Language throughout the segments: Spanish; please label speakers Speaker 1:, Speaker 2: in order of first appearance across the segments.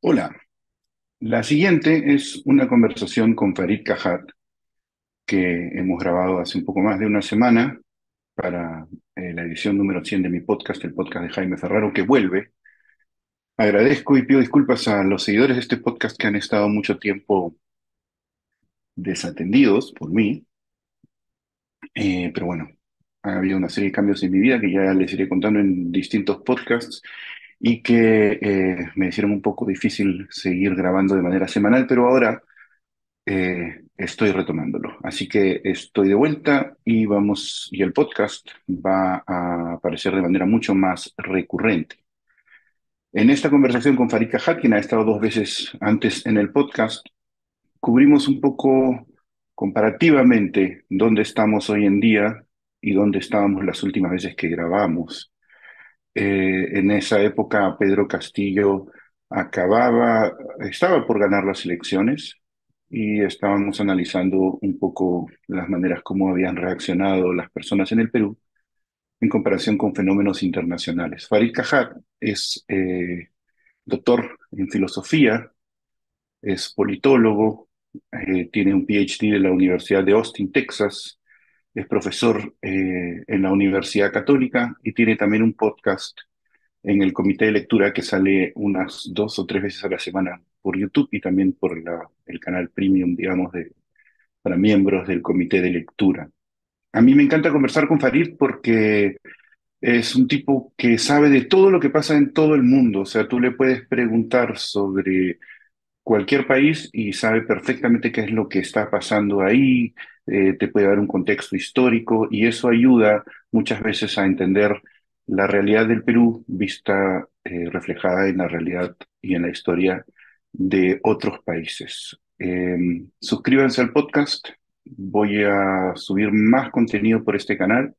Speaker 1: Hola, la siguiente es una conversación con Farid Cajat que hemos grabado hace un poco más de una semana para la edición número 100 de mi podcast, el podcast de Jaime Ferraro, que vuelve. Agradezco y pido disculpas a los seguidores de este podcast que han estado mucho tiempo desatendidos por mí, pero bueno, ha habido una serie de cambios en mi vida que ya les iré contando en distintos podcasts y que me hicieron un poco difícil seguir grabando de manera semanal, pero ahora estoy retomándolo. Así que estoy de vuelta y vamos, y el podcast va a aparecer de manera mucho más recurrente. En esta conversación con Farid Kajat, quien ha estado dos veces antes en el podcast, cubrimos un poco comparativamente dónde estamos hoy en día y dónde estábamos las últimas veces que grabamos. En esa época, Pedro Castillo estaba por ganar las elecciones y estábamos analizando un poco las maneras como habían reaccionado las personas en el Perú en comparación con fenómenos internacionales. Farid Kajat es doctor en filosofía, es politólogo, tiene un PhD de la Universidad de Austin, Texas, es profesor en la Universidad Católica y tiene también un podcast en el comité de lectura que sale unas dos o tres veces a la semana por YouTube y también por el canal premium, digamos, para miembros del comité de lectura. A mí me encanta conversar con Farid porque es un tipo que sabe de todo lo que pasa en todo el mundo. O sea, tú le puedes preguntar sobre cualquier país y sabe perfectamente qué es lo que está pasando ahí, te puede dar un contexto histórico y eso ayuda muchas veces a entender la realidad del Perú vista reflejada en la realidad y en la historia de otros países. Suscríbanse al podcast, voy a subir más contenido por este canal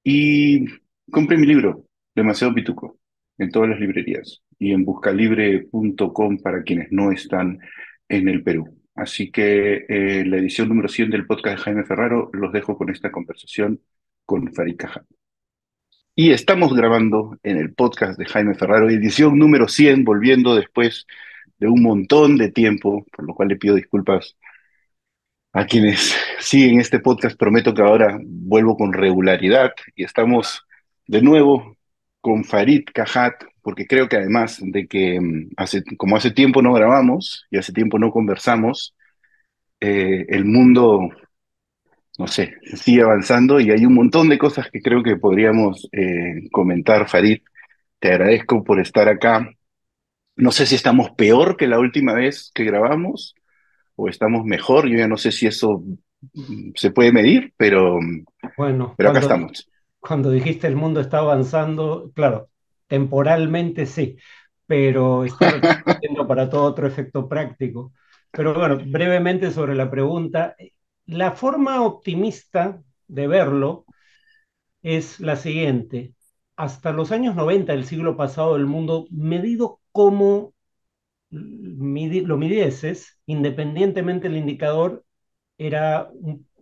Speaker 1: y compren mi libro, Demasiado Pituco, en todas las librerías y en buscalibre.com para quienes no están en el Perú. Así que la edición número 100 del podcast de Jaime Ferraro los dejo con esta conversación con Farid Caja. Y estamos grabando en el podcast de Jaime Ferraro, edición número 100, volviendo después de un montón de tiempo, por lo cual le pido disculpas a quienes siguen este podcast. Prometo que ahora vuelvo con regularidad y estamos de nuevo con Farid Cajat, porque creo que además de que como hace tiempo no grabamos y hace tiempo no conversamos, el mundo, no sé, sigue avanzando y hay un montón de cosas que creo que podríamos comentar, Farid. Te agradezco por estar acá. No sé si estamos peor que la última vez que grabamos o estamos mejor. Yo ya no sé si eso se puede medir,
Speaker 2: Bueno,
Speaker 1: pero acá estamos.
Speaker 2: cuando dijiste el mundo está avanzando, claro, temporalmente sí, pero está retrocediendo para todo otro efecto práctico. Pero bueno, brevemente sobre la pregunta, la forma optimista de verlo es la siguiente. Hasta los años 90 del siglo pasado, el mundo, medido como lo midieses, independientemente del indicador, era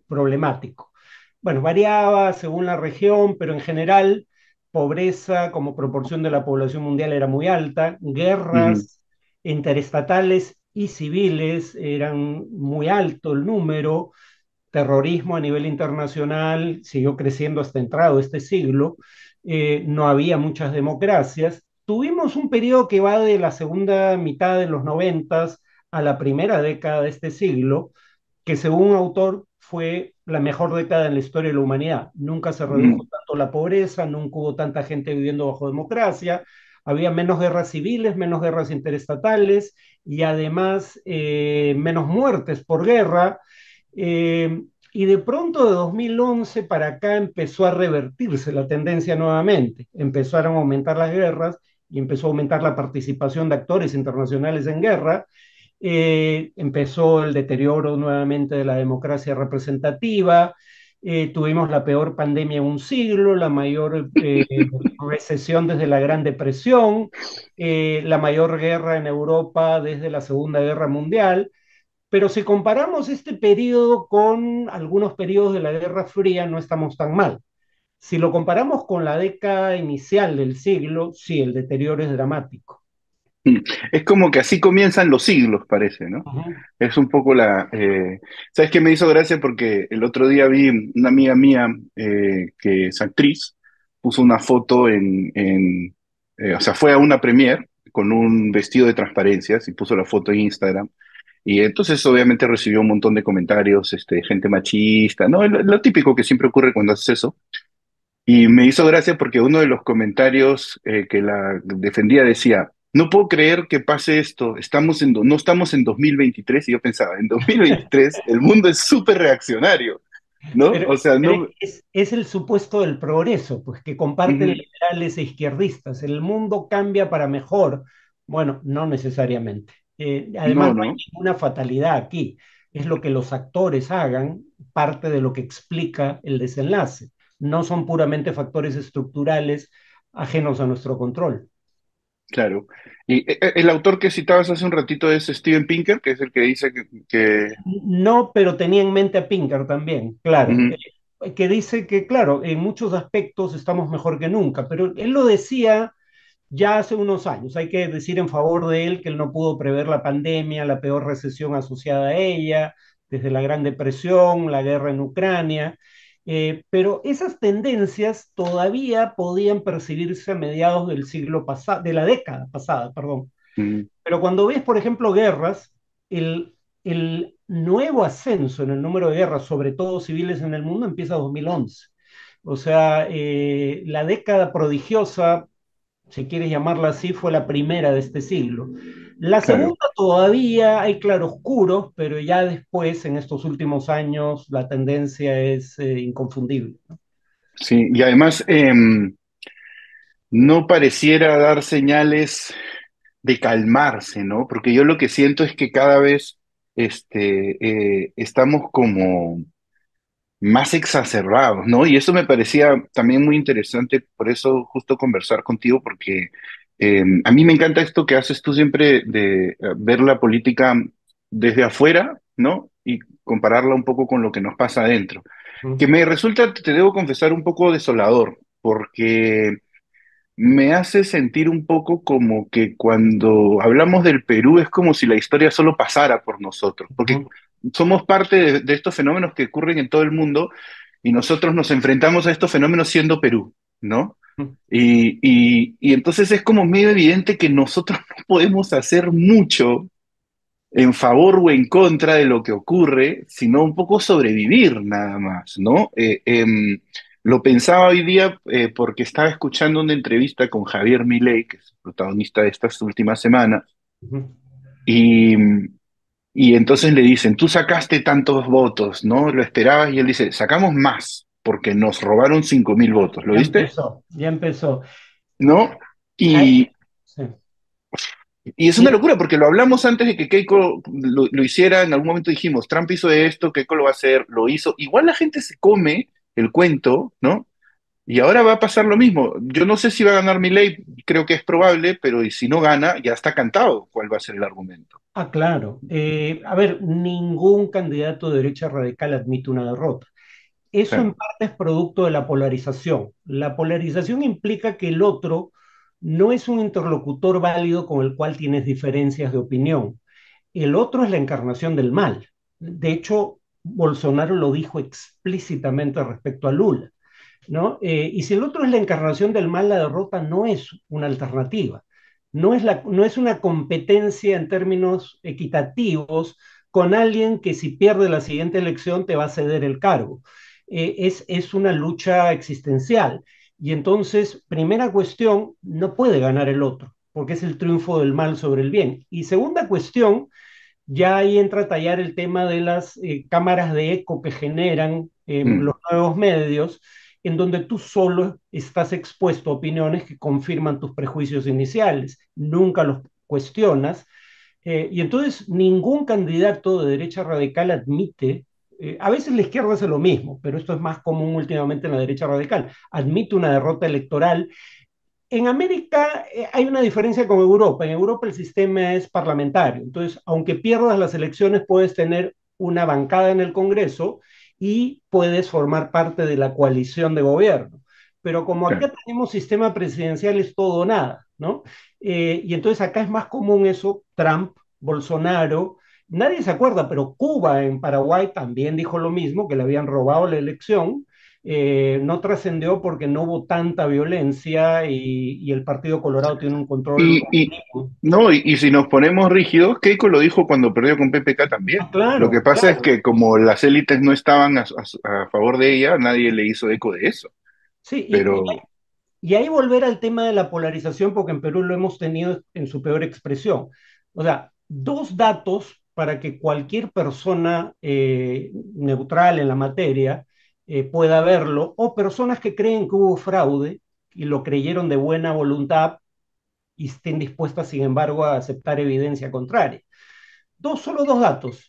Speaker 2: problemático. Bueno, variaba según la región, pero en general, pobreza como proporción de la población mundial era muy alta,
Speaker 1: Ujú,
Speaker 2: guerras interestatales y civiles eran muy alto el número, terrorismo a nivel internacional siguió creciendo hasta entrado este siglo, no había muchas democracias. Tuvimos un periodo que va de la segunda mitad de los noventas a la primera década de este siglo, que según un autor fue la mejor década en la historia de la humanidad. Nunca se redujo
Speaker 1: ujú,
Speaker 2: tanto la pobreza, nunca hubo tanta gente viviendo bajo democracia, había menos guerras civiles, menos guerras interestatales y además menos muertes por guerra. Y de pronto de 2011 para acá empezó a revertirse la tendencia nuevamente. Empezaron a aumentar las guerras y empezó a aumentar la participación de actores internacionales en guerra. Empezó el deterioro nuevamente de la democracia representativa. Tuvimos la peor pandemia en un siglo, la mayor recesión desde la Gran Depresión, la mayor guerra en Europa desde la Segunda Guerra Mundial. Pero si comparamos este periodo con algunos periodos de la Guerra Fría, no estamos tan mal. Si lo comparamos con la década inicial del siglo, sí, el deterioro es dramático.
Speaker 1: Mm. Es como que así comienzan los siglos, parece, ¿no?
Speaker 2: Ujú.
Speaker 1: Es un poco ¿Sabes qué me hizo gracia? Porque el otro día vi una amiga mía que es actriz, puso una foto o sea, fue a una premiere con un vestido de transparencias y puso la foto en Instagram. Y entonces obviamente recibió un montón de comentarios, gente machista, ¿no? Lo típico que siempre ocurre cuando haces eso. Y me hizo gracia porque uno de los comentarios que la defendía decía, no puedo creer que pase esto, no estamos en 2023 y yo pensaba, en 2023 el mundo es súper reaccionario, ¿no?
Speaker 2: Pero,
Speaker 1: O sea,
Speaker 2: pero
Speaker 1: no,
Speaker 2: es el supuesto del progreso, pues que comparten
Speaker 1: ujú,
Speaker 2: liberales e izquierdistas. El mundo cambia para mejor. Bueno, no necesariamente. Además,
Speaker 1: no,
Speaker 2: no hay
Speaker 1: no,
Speaker 2: ninguna fatalidad aquí. Es lo que los actores hagan, parte de lo que explica el desenlace. No son puramente factores estructurales ajenos a nuestro control.
Speaker 1: claro. Y el autor que citabas hace un ratito es Steven Pinker, que es el que dice
Speaker 2: No, pero tenía en mente a Pinker también, claro,
Speaker 1: ujú,
Speaker 2: que dice que, claro, en muchos aspectos estamos mejor que nunca, pero él lo decía ya hace unos años. Hay que decir en favor de él que él no pudo prever la pandemia, la peor recesión asociada a ella, desde la Gran Depresión, la guerra en Ucrania, pero esas tendencias todavía podían percibirse a mediados del siglo pasado, de la década pasada, perdón.
Speaker 1: ujú,
Speaker 2: Pero cuando ves, por ejemplo, guerras, el nuevo ascenso en el número de guerras, sobre todo civiles en el mundo, empieza en 2011. O sea, la década prodigiosa, si quieres llamarla así, fue la primera de este siglo. La segunda
Speaker 1: claro,
Speaker 2: todavía hay claroscuros, pero ya después, en estos últimos años, la tendencia es inconfundible, ¿no?
Speaker 1: sí. Y además no pareciera dar señales de calmarse, ¿no? Porque yo lo que siento es que cada vez estamos como más exacerbados, ¿no? Y eso me parecía también muy interesante, por eso justo conversar contigo, porque a mí me encanta esto que haces tú siempre de ver la política desde afuera, ¿no? Y compararla un poco con lo que nos pasa adentro. Que
Speaker 2: Ujú,
Speaker 1: me resulta, te debo confesar, un poco desolador, porque me hace sentir un poco como que cuando hablamos del Perú es como si la historia solo pasara por nosotros, porque
Speaker 2: ujú,
Speaker 1: somos parte de estos fenómenos que ocurren en todo el mundo y nosotros nos enfrentamos a estos fenómenos siendo Perú, ¿no?
Speaker 2: ujú.
Speaker 1: Y entonces es como medio evidente que nosotros no podemos hacer mucho en favor o en contra de lo que ocurre, sino un poco sobrevivir nada más, ¿no? Lo pensaba hoy día porque estaba escuchando una entrevista con Javier Milei, que es el protagonista de estas últimas semanas,
Speaker 2: Ujú.
Speaker 1: y, y entonces le dicen, tú sacaste tantos votos, ¿no? Lo esperabas, y él dice, sacamos más, porque nos robaron 5.000 votos, ¿lo
Speaker 2: Ya
Speaker 1: viste?
Speaker 2: empezó, ya empezó.
Speaker 1: ¿No?
Speaker 2: Ay,
Speaker 1: Y,
Speaker 2: sí.
Speaker 1: Y es una
Speaker 2: Mira,
Speaker 1: locura, porque lo hablamos antes de que Keiko lo hiciera, en algún momento dijimos, Trump hizo esto, Keiko lo va a hacer, lo hizo. Igual la gente se come el cuento, ¿no? Y ahora va a pasar lo mismo. Yo no sé si va a ganar Milei, creo que es probable, pero y si no gana, ya está cantado cuál va a ser el argumento.
Speaker 2: claro. A ver, ningún candidato de derecha radical admite una derrota. Eso en
Speaker 1: Claro,
Speaker 2: parte es producto de la polarización. La polarización implica que el otro no es un interlocutor válido con el cual tienes diferencias de opinión. El otro es la encarnación del mal. De hecho, Bolsonaro lo dijo explícitamente respecto a Lula, ¿no? Y si el otro es la encarnación del mal, la derrota no es una alternativa, no es una competencia en términos equitativos con alguien que si pierde la siguiente elección te va a ceder el cargo. Es una lucha existencial. Y entonces, primera cuestión, no puede ganar el otro, porque es el triunfo del mal sobre el bien. Y segunda cuestión, ya ahí entra a tallar el tema de las cámaras de eco que generan
Speaker 1: mm,
Speaker 2: los nuevos medios, en donde tú solo estás expuesto a opiniones que confirman tus prejuicios iniciales, nunca los cuestionas, y entonces ningún candidato de derecha radical admite, a veces la izquierda hace lo mismo, pero esto es más común últimamente en la derecha radical, admite una derrota electoral. En América hay una diferencia con Europa. En Europa el sistema es parlamentario. Entonces, aunque pierdas las elecciones, puedes tener una bancada en el Congreso y puedes formar parte de la coalición de gobierno. Pero como acá
Speaker 1: claro,
Speaker 2: tenemos sistema presidencial, es todo o nada. ¿no? Y entonces acá es más común eso, Trump, Bolsonaro, nadie se acuerda, pero Cuba en Paraguay también dijo lo mismo, que le habían robado la elección. No trascendió porque no hubo tanta violencia y el Partido Colorado tiene un control
Speaker 1: Y,
Speaker 2: óptimo.
Speaker 1: no, y si nos ponemos rígidos, Keiko lo dijo cuando perdió con PPK
Speaker 2: Ah,
Speaker 1: también. Lo que
Speaker 2: claro,
Speaker 1: pasa es
Speaker 2: claro.
Speaker 1: que como las élites no estaban a favor de ella, nadie le hizo eco de eso.
Speaker 2: Sí,
Speaker 1: Pero,
Speaker 2: y ahí volver al tema de la polarización, porque en Perú lo hemos tenido en su peor expresión. O sea, dos datos para que cualquier persona neutral en la materia pueda verlo, o personas que creen que hubo fraude y lo creyeron de buena voluntad y estén dispuestas, sin embargo, a aceptar evidencia contraria. Solo dos datos.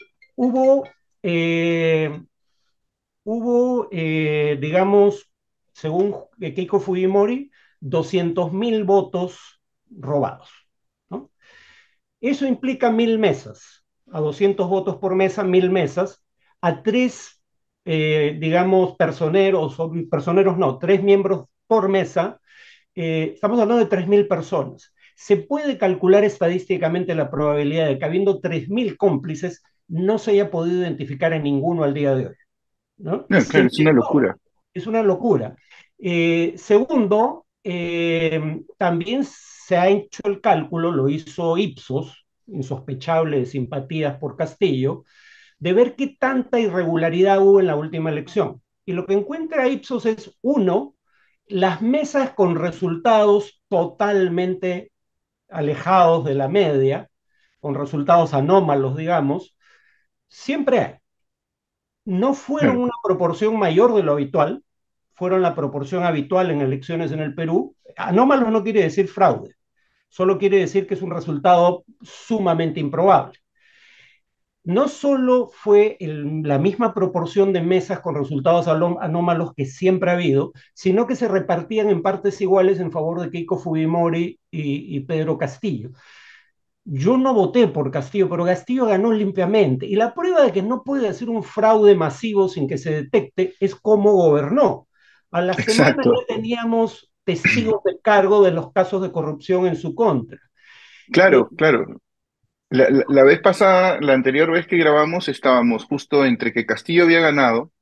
Speaker 2: Hubo eh, digamos, según Keiko Fujimori, 200.000 votos robados, ¿no? Eso implica 1.000 mesas, a 200 votos por mesa, 1.000 mesas, a tres, digamos, personeros no, tres miembros por mesa, estamos hablando de 3.000 personas. Se puede calcular estadísticamente la probabilidad de que habiendo 3.000 cómplices no se haya podido identificar a ninguno al día de hoy, ¿no? Y
Speaker 1: no,
Speaker 2: se
Speaker 1: claro, es una
Speaker 2: intentó,
Speaker 1: locura.
Speaker 2: es una locura. Segundo, también se ha hecho el cálculo, lo hizo Ipsos, insospechable de simpatías por Castillo, de ver qué tanta irregularidad hubo en la última elección. Y lo que encuentra Ipsos es, uno, las mesas con resultados totalmente alejados de la media, con resultados anómalos, digamos, siempre hay. No fueron
Speaker 1: Claro,
Speaker 2: una proporción mayor de lo habitual, fueron la proporción habitual en elecciones en el Perú. Anómalo no quiere decir fraude, solo quiere decir que es un resultado sumamente improbable. No solo fue la misma proporción de mesas con resultados anómalos que siempre ha habido, sino que se repartían en partes iguales en favor de Keiko Fujimori y Pedro Castillo. Yo no voté por Castillo, pero Castillo ganó limpiamente. Y la prueba de que no puede hacer un fraude masivo sin que se detecte es cómo gobernó. A la semana
Speaker 1: exacto.
Speaker 2: ya teníamos testigos de cargo de los casos de corrupción en su contra. Eh,
Speaker 1: Claro, claro. La vez pasada, la anterior vez que grabamos, estábamos justo entre que Castillo había ganado,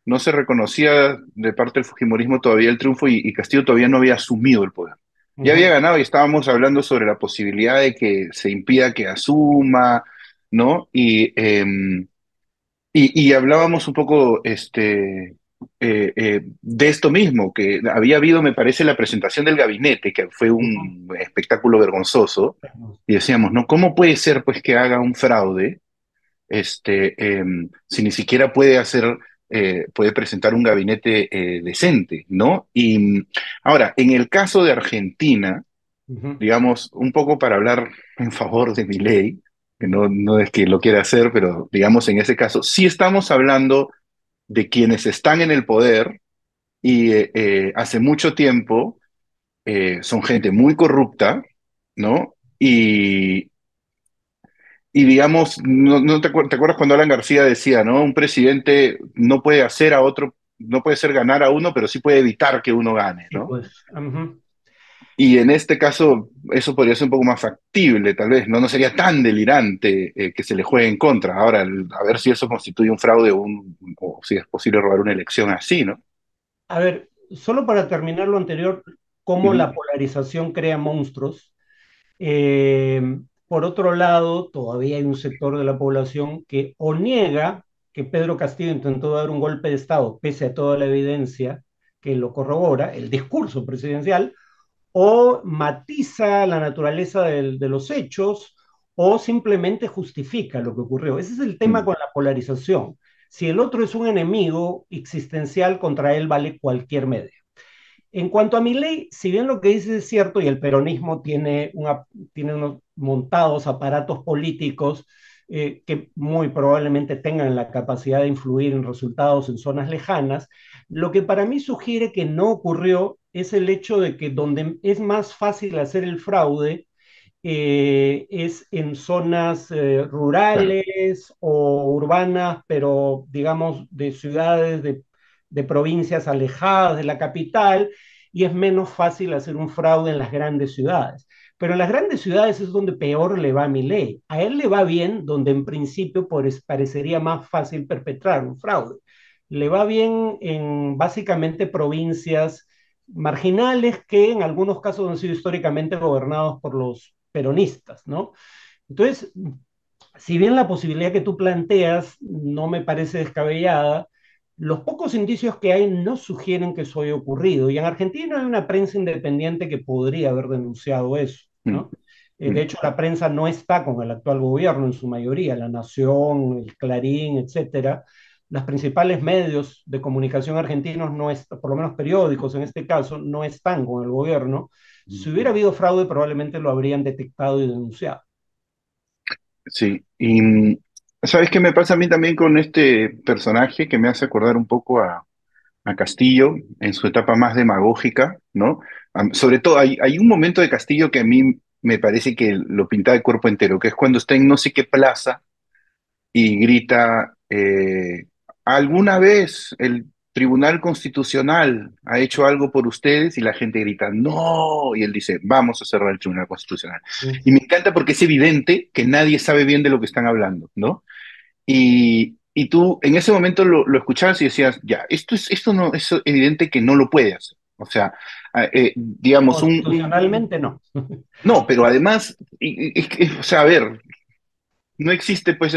Speaker 1: no se reconocía de parte del Fujimorismo todavía el triunfo y Castillo todavía no había asumido el poder. Ya había
Speaker 2: Ujú,
Speaker 1: ganado y estábamos hablando sobre la posibilidad de que se impida que asuma, ¿no? Y hablábamos un poco de esto mismo, que había habido, me parece, la presentación del gabinete, que fue un espectáculo vergonzoso,
Speaker 2: ujú.
Speaker 1: y decíamos, ¿no? ¿Cómo puede ser pues que haga un fraude si ni siquiera puede hacer, puede presentar un gabinete decente, ¿no? Y ahora, en el caso de Argentina,
Speaker 2: Ujú,
Speaker 1: digamos, un poco para hablar en favor de Milei, que no es que lo quiera hacer, pero digamos en ese caso, sí estamos hablando de quienes están en el poder y hace mucho tiempo son gente muy corrupta, ¿no? Y digamos, no te acuerdas cuando Alan García decía, ¿no? Un presidente no puede hacer a otro, no puede hacer ganar a uno, pero sí puede evitar que uno gane,
Speaker 2: sí,
Speaker 1: ¿no?
Speaker 2: pues. Ujú.
Speaker 1: Y en este caso, eso podría ser un poco más factible, tal vez, ¿no? No sería tan delirante que se le juegue en contra. Ahora, a ver si eso constituye un fraude o si es posible robar una elección así, ¿no?
Speaker 2: A ver, solo para terminar lo anterior, cómo
Speaker 1: Ujú,
Speaker 2: la polarización crea monstruos. Por otro lado, todavía hay un sector de la población que o niega que Pedro Castillo intentó dar un golpe de Estado, pese a toda la evidencia que lo corrobora, el discurso presidencial, o matiza la naturaleza de los hechos, o simplemente justifica lo que ocurrió. Ese es el tema
Speaker 1: mm,
Speaker 2: con la polarización. Si el otro es un enemigo existencial, contra él vale cualquier medio. En cuanto a mi ley, si bien lo que dice es cierto y el peronismo tiene unos montados aparatos políticos que muy probablemente tengan la capacidad de influir en resultados en zonas lejanas, lo que para mí sugiere que no ocurrió es el hecho de que donde es más fácil hacer el fraude es en zonas
Speaker 1: claro.
Speaker 2: rurales o urbanas, pero digamos de ciudades, de provincias alejadas de la capital, y es menos fácil hacer un fraude en las grandes ciudades. Pero en las grandes ciudades es donde peor le va a Milei. A él le va bien donde en principio parecería más fácil perpetrar un fraude. Le va bien en básicamente provincias marginales que en algunos casos han sido históricamente gobernados por los peronistas, ¿no? Entonces, si bien la posibilidad que tú planteas no me parece descabellada, los pocos indicios que hay no sugieren que eso haya ocurrido. Y en Argentina hay una prensa independiente que podría haber denunciado eso,
Speaker 1: Mm,
Speaker 2: ¿no? De
Speaker 1: mm.
Speaker 2: hecho, la prensa no está con el actual gobierno en su mayoría, La Nación, el Clarín, etcétera. Los principales medios de comunicación argentinos, no por lo menos periódicos en este caso, no están con el gobierno. Si hubiera habido fraude, probablemente lo habrían detectado y denunciado.
Speaker 1: Sí, y ¿sabes qué me pasa a mí también con este personaje que me hace acordar un poco a Castillo en su etapa más demagógica, ¿no? Sobre todo hay un momento de Castillo que a mí me parece que lo pinta de cuerpo entero, que es cuando está en no sé qué plaza y grita, ¿alguna vez el Tribunal Constitucional ha hecho algo por ustedes? Y la gente grita, no, y él dice, vamos a cerrar el Tribunal Constitucional. Y me encanta porque es evidente que nadie sabe bien de lo que están hablando, ¿no? Y tú en ese momento lo escuchabas y decías, ya, esto no es evidente que no lo puede hacer. O sea, digamos,
Speaker 2: Constitucionalmente no.
Speaker 1: no, pero además, o sea, a ver, no existe pues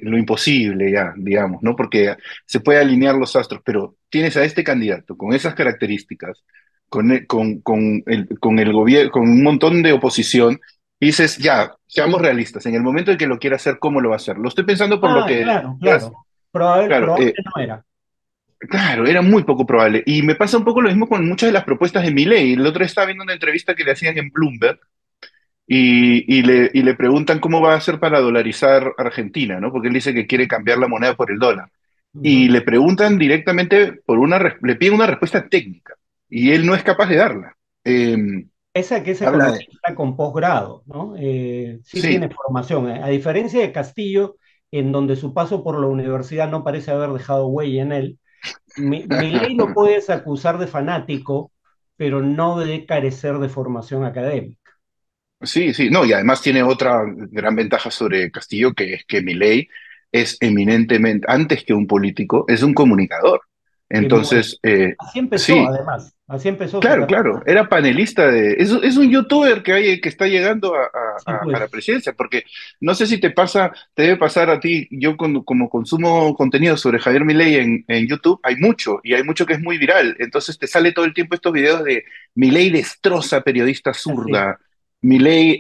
Speaker 1: lo imposible ya, digamos, ¿no? Porque se puede alinear los astros, pero tienes a este candidato con esas características, con el gobierno, con un montón de oposición, y dices, ya, seamos realistas, en el momento en que lo quiera hacer, ¿cómo lo va a hacer? Lo estoy pensando por lo
Speaker 2: Ah,
Speaker 1: que
Speaker 2: claro,
Speaker 1: decías,
Speaker 2: claro.
Speaker 1: claro,
Speaker 2: Probable no era.
Speaker 1: claro, era muy poco probable. Y me pasa un poco lo mismo con muchas de las propuestas de Milei. El otro día estaba viendo una entrevista que le hacían en Bloomberg, y le preguntan cómo va a hacer para dolarizar Argentina, ¿no? Porque él dice que quiere cambiar la moneda por el dólar. Y
Speaker 2: Ujú.
Speaker 1: le preguntan directamente le piden una respuesta técnica y él no es capaz de darla. Eh,
Speaker 2: Esa que es
Speaker 1: habla de,
Speaker 2: economista con posgrado, ¿no? Sí
Speaker 1: sí,
Speaker 2: tiene formación. A diferencia de Castillo, en donde su paso por la universidad no parece haber dejado huella en él, Milei lo puedes acusar de fanático, pero no de carecer de formación académica.
Speaker 1: sí, sí, no, y además tiene otra gran ventaja sobre Castillo, que es que Milei es eminentemente, antes que un político, es un comunicador.
Speaker 2: Bueno,
Speaker 1: Entonces,
Speaker 2: así empezó,
Speaker 1: sí.
Speaker 2: además. Así empezó su
Speaker 1: Claro,
Speaker 2: carrera.
Speaker 1: claro, era panelista es un youtuber que está llegando
Speaker 2: Sí,
Speaker 1: a la
Speaker 2: pues.
Speaker 1: presidencia, porque no sé si te pasa, te debe pasar a ti, yo como consumo contenido sobre Javier Milei en YouTube, y hay mucho que es muy viral, entonces te sale todo el tiempo estos videos de Milei destroza a periodista
Speaker 2: Así.
Speaker 1: zurda, Milei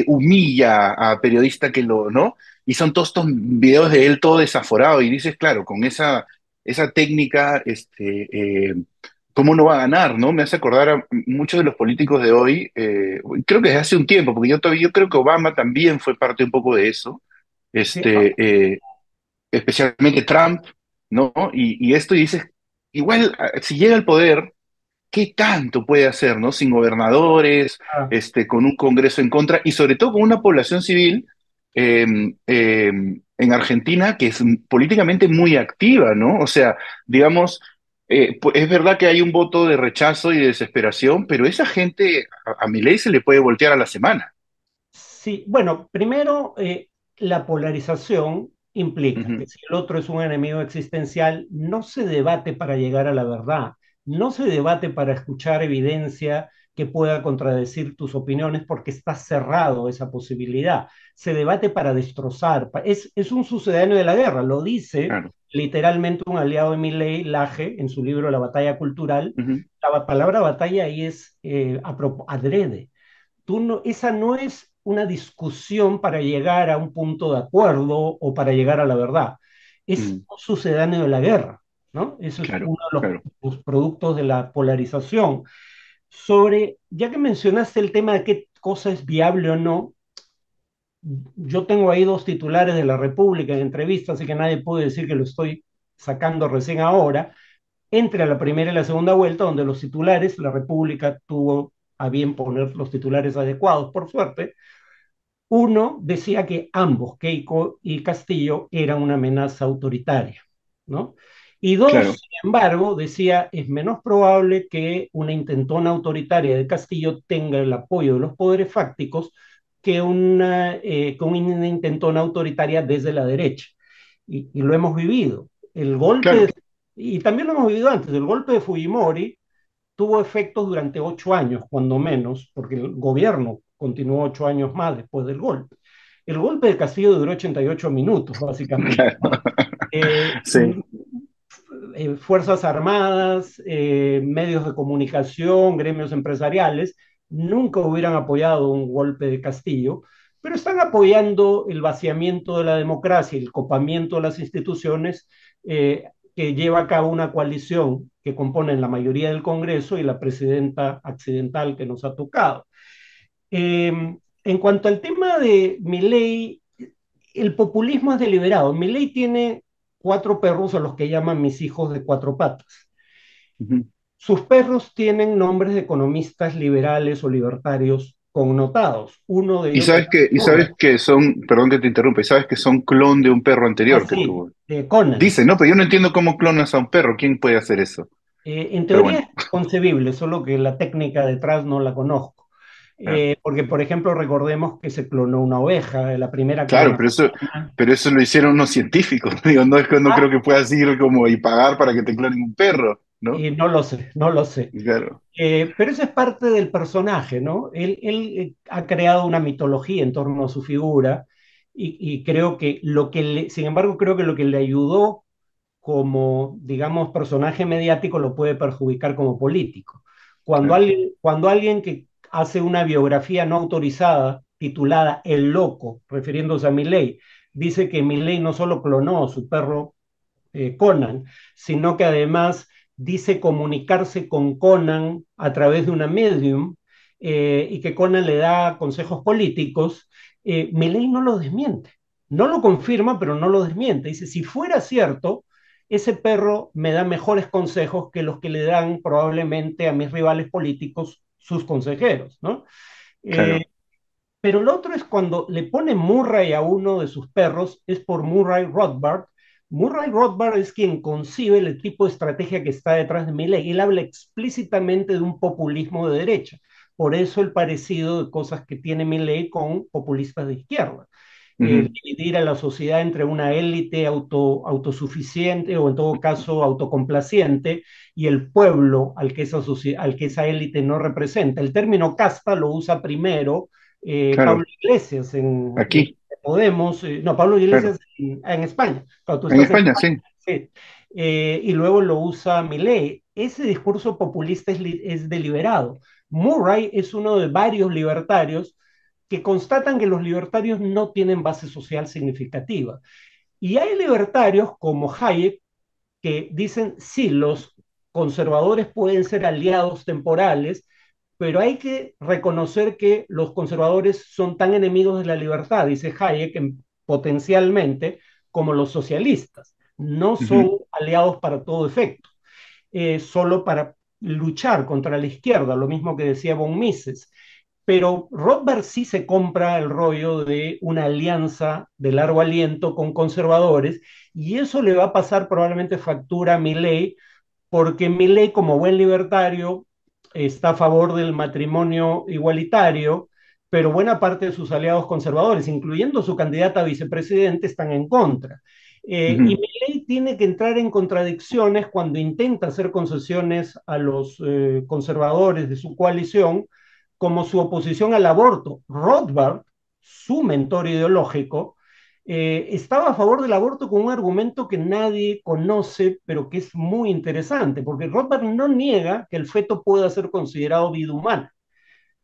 Speaker 1: humilla a periodista que ¿no? Y son todos estos videos de él todo desaforado, y dices, claro, con esa técnica, ¿cómo no va a ganar, no? Me hace acordar a muchos de los políticos de hoy, creo que desde hace un tiempo, porque yo creo que Obama también fue parte un poco de eso,
Speaker 2: Sí,
Speaker 1: especialmente Trump, ¿no? Y esto y dices, igual, si llega al poder, ¿qué tanto puede hacer, ¿no? Sin gobernadores,
Speaker 2: ah,
Speaker 1: con un Congreso en contra y sobre todo con una población civil eh, en Argentina que es políticamente muy activa, ¿no? O sea, digamos, es verdad que hay un voto de rechazo y de desesperación, pero esa gente a Milei se le puede voltear a la semana.
Speaker 2: sí, bueno, primero, la polarización implica
Speaker 1: Ujú,
Speaker 2: que si el otro es un enemigo existencial, no se debate para llegar a la verdad, no se debate para escuchar evidencia que pueda contradecir tus opiniones porque está cerrado esa posibilidad. Se debate para destrozar. Es un sucedáneo de la guerra, lo dice
Speaker 1: claro.
Speaker 2: literalmente un aliado de Milley, Laje, en su libro La batalla cultural.
Speaker 1: Ujú,
Speaker 2: La palabra batalla ahí es adrede. Esa no es una discusión para llegar a un punto de acuerdo o para llegar a la verdad. Es
Speaker 1: mm,
Speaker 2: un sucedáneo de la guerra, ¿no? Eso es
Speaker 1: claro,
Speaker 2: uno de
Speaker 1: claro.
Speaker 2: los productos de la polarización. Ya que mencionaste el tema de qué cosa es viable o no, yo tengo ahí dos titulares de la República en entrevistas, así que nadie puede decir que lo estoy sacando recién ahora, entre la primera y la segunda vuelta, donde los titulares, la República tuvo a bien poner los titulares adecuados, por suerte. Uno decía que ambos, Keiko y Castillo, eran una amenaza autoritaria, ¿no? Y dos,
Speaker 1: claro,
Speaker 2: sin embargo, decía, es menos probable que una intentona autoritaria de Castillo tenga el apoyo de los poderes fácticos que una intentona autoritaria desde la derecha. Y lo hemos vivido. El golpe,
Speaker 1: claro,
Speaker 2: y también lo hemos vivido antes, el golpe de Fujimori tuvo efectos durante 8 años, cuando menos, porque el gobierno continuó 8 años más después del golpe. El golpe de Castillo duró 88 minutos, básicamente,
Speaker 1: claro.
Speaker 2: ¿no? Eh,
Speaker 1: Sí,
Speaker 2: Fuerzas Armadas, medios de comunicación, gremios empresariales, nunca hubieran apoyado un golpe de Castillo, pero están apoyando el vaciamiento de la democracia y el copamiento de las instituciones que lleva a cabo una coalición que componen la mayoría del Congreso y la presidenta accidental que nos ha tocado. En cuanto al tema de Milei, el populismo es deliberado. Milei tiene 4 perros a los que llaman mis hijos de 4 patas.
Speaker 1: ujú.
Speaker 2: Sus perros tienen nombres de economistas liberales o libertarios connotados. Uno de ellos es
Speaker 1: Y sabes
Speaker 2: Murray,
Speaker 1: que son, perdón que te interrumpa, y sabes que son clon de un perro anterior que
Speaker 2: así,
Speaker 1: tuvo.
Speaker 2: de Conan.
Speaker 1: Dice, no, pero yo no entiendo cómo clonas a un perro. ¿Quién puede hacer eso?
Speaker 2: En
Speaker 1: Pero
Speaker 2: teoría
Speaker 1: bueno,
Speaker 2: es concebible, solo que la técnica detrás no la conozco.
Speaker 1: ah,
Speaker 2: Porque, por ejemplo, recordemos que se clonó una oveja, la primera
Speaker 1: claro,
Speaker 2: clonación.
Speaker 1: pero eso lo hicieron unos científicos. Digo, no es que no creo que puedas ir como y pagar para que te clonen un perro, ¿no?
Speaker 2: Y no lo sé, no lo sé.
Speaker 1: Claro,
Speaker 2: Pero eso es parte del personaje, ¿no? Él ha creado una mitología en torno a su figura y creo que sin embargo, creo que lo que le ayudó como, digamos, personaje mediático lo puede perjudicar como político.
Speaker 1: claro.
Speaker 2: Cuando alguien que hace una biografía no autorizada titulada El Loco, refiriéndose a Milei, dice que Milei no solo clonó a su perro Conan, sino que además dice comunicarse con Conan a través de una medium y que Conan le da consejos políticos, Milei no lo desmiente. No lo confirma, pero no lo desmiente. Dice, si fuera cierto, ese perro me da mejores consejos que los que le dan probablemente a mis rivales políticos sus consejeros, ¿no? Eh,
Speaker 1: Claro.
Speaker 2: pero lo otro es cuando le pone Murray a uno de sus perros, es por Murray Rothbard. Murray Rothbard es quien concibe el tipo de estrategia que está detrás de Milley. Él habla explícitamente de un populismo de derecha. Por eso el parecido de cosas que tiene Milley con populistas de izquierda.
Speaker 1: Ujú.
Speaker 2: Dividir a la sociedad entre una élite autosuficiente o en todo caso autocomplaciente y el pueblo al que esa élite no representa. El término casta lo usa primero Pablo
Speaker 1: Claro.
Speaker 2: Iglesias en
Speaker 1: Aquí,
Speaker 2: Podemos, no, Pablo
Speaker 1: claro.
Speaker 2: Iglesias en España, cuando tú
Speaker 1: En
Speaker 2: estás en
Speaker 1: España,
Speaker 2: España,
Speaker 1: sí.
Speaker 2: sí. Y luego lo usa Milei. Ese discurso populista es deliberado. Murray es uno de varios libertarios que constatan que los libertarios no tienen base social significativa. Y hay libertarios como Hayek que dicen, sí, los conservadores pueden ser aliados temporales, pero hay que reconocer que los conservadores son tan enemigos de la libertad, dice Hayek, potencialmente, como los socialistas. No son
Speaker 1: Ujú.
Speaker 2: aliados para todo efecto, solo para luchar contra la izquierda, lo mismo que decía von Mises. Pero Rothbard sí se compra el rollo de una alianza de largo aliento con conservadores y eso le va a pasar probablemente factura a Milley, porque Milley como buen libertario está a favor del matrimonio igualitario, pero buena parte de sus aliados conservadores, incluyendo su candidata a vicepresidente, están en contra. Y
Speaker 1: Ujú.
Speaker 2: Milley tiene que entrar en contradicciones cuando intenta hacer concesiones a los conservadores de su coalición, como su oposición al aborto. Rothbard, su mentor ideológico, estaba a favor del aborto con un argumento que nadie conoce, pero que es muy interesante, porque Rothbard no niega que el feto pueda ser considerado vida humana,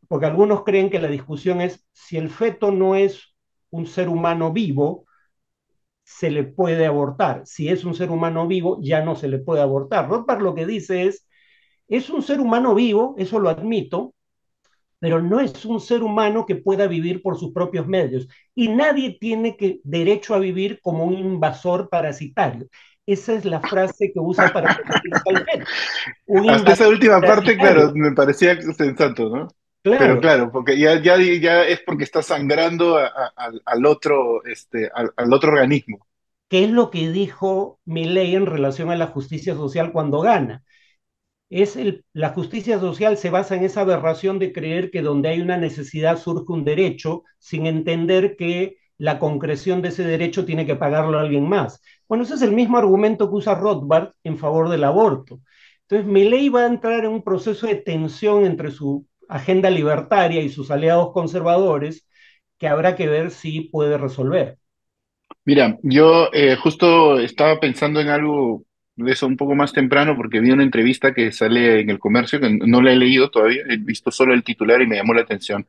Speaker 2: porque algunos creen que la discusión es si el feto no es un ser humano vivo, se le puede abortar. Si es un ser humano vivo, ya no se le puede abortar. Rothbard lo que dice es un ser humano vivo, eso lo admito, pero no es un ser humano que pueda vivir por sus propios medios. Y nadie tiene derecho a vivir como un invasor parasitario. Esa es la frase que usa para referirse al feto. Un
Speaker 1: Hasta esa
Speaker 2: invasor
Speaker 1: última parte, claro,
Speaker 2: parasitario.
Speaker 1: me parecía sensato, ¿no? Pero
Speaker 2: Claro,
Speaker 1: claro, porque ya es porque está sangrando al otro, al otro organismo.
Speaker 2: ¿Qué es lo que dijo Milei en relación a la justicia social cuando gana? La justicia social se basa en esa aberración de creer que donde hay una necesidad surge un derecho, sin entender que la concreción de ese derecho tiene que pagarlo a alguien más. Bueno, ese es el mismo argumento que usa Rothbard en favor del aborto. Entonces, Milei va a entrar en un proceso de tensión entre su agenda libertaria y sus aliados conservadores que habrá que ver si puede resolver.
Speaker 1: Mira, yo justo estaba pensando en algo de eso un poco más temprano porque vi una entrevista que sale en El Comercio, que no la he leído todavía, he visto solo el titular y me llamó la atención,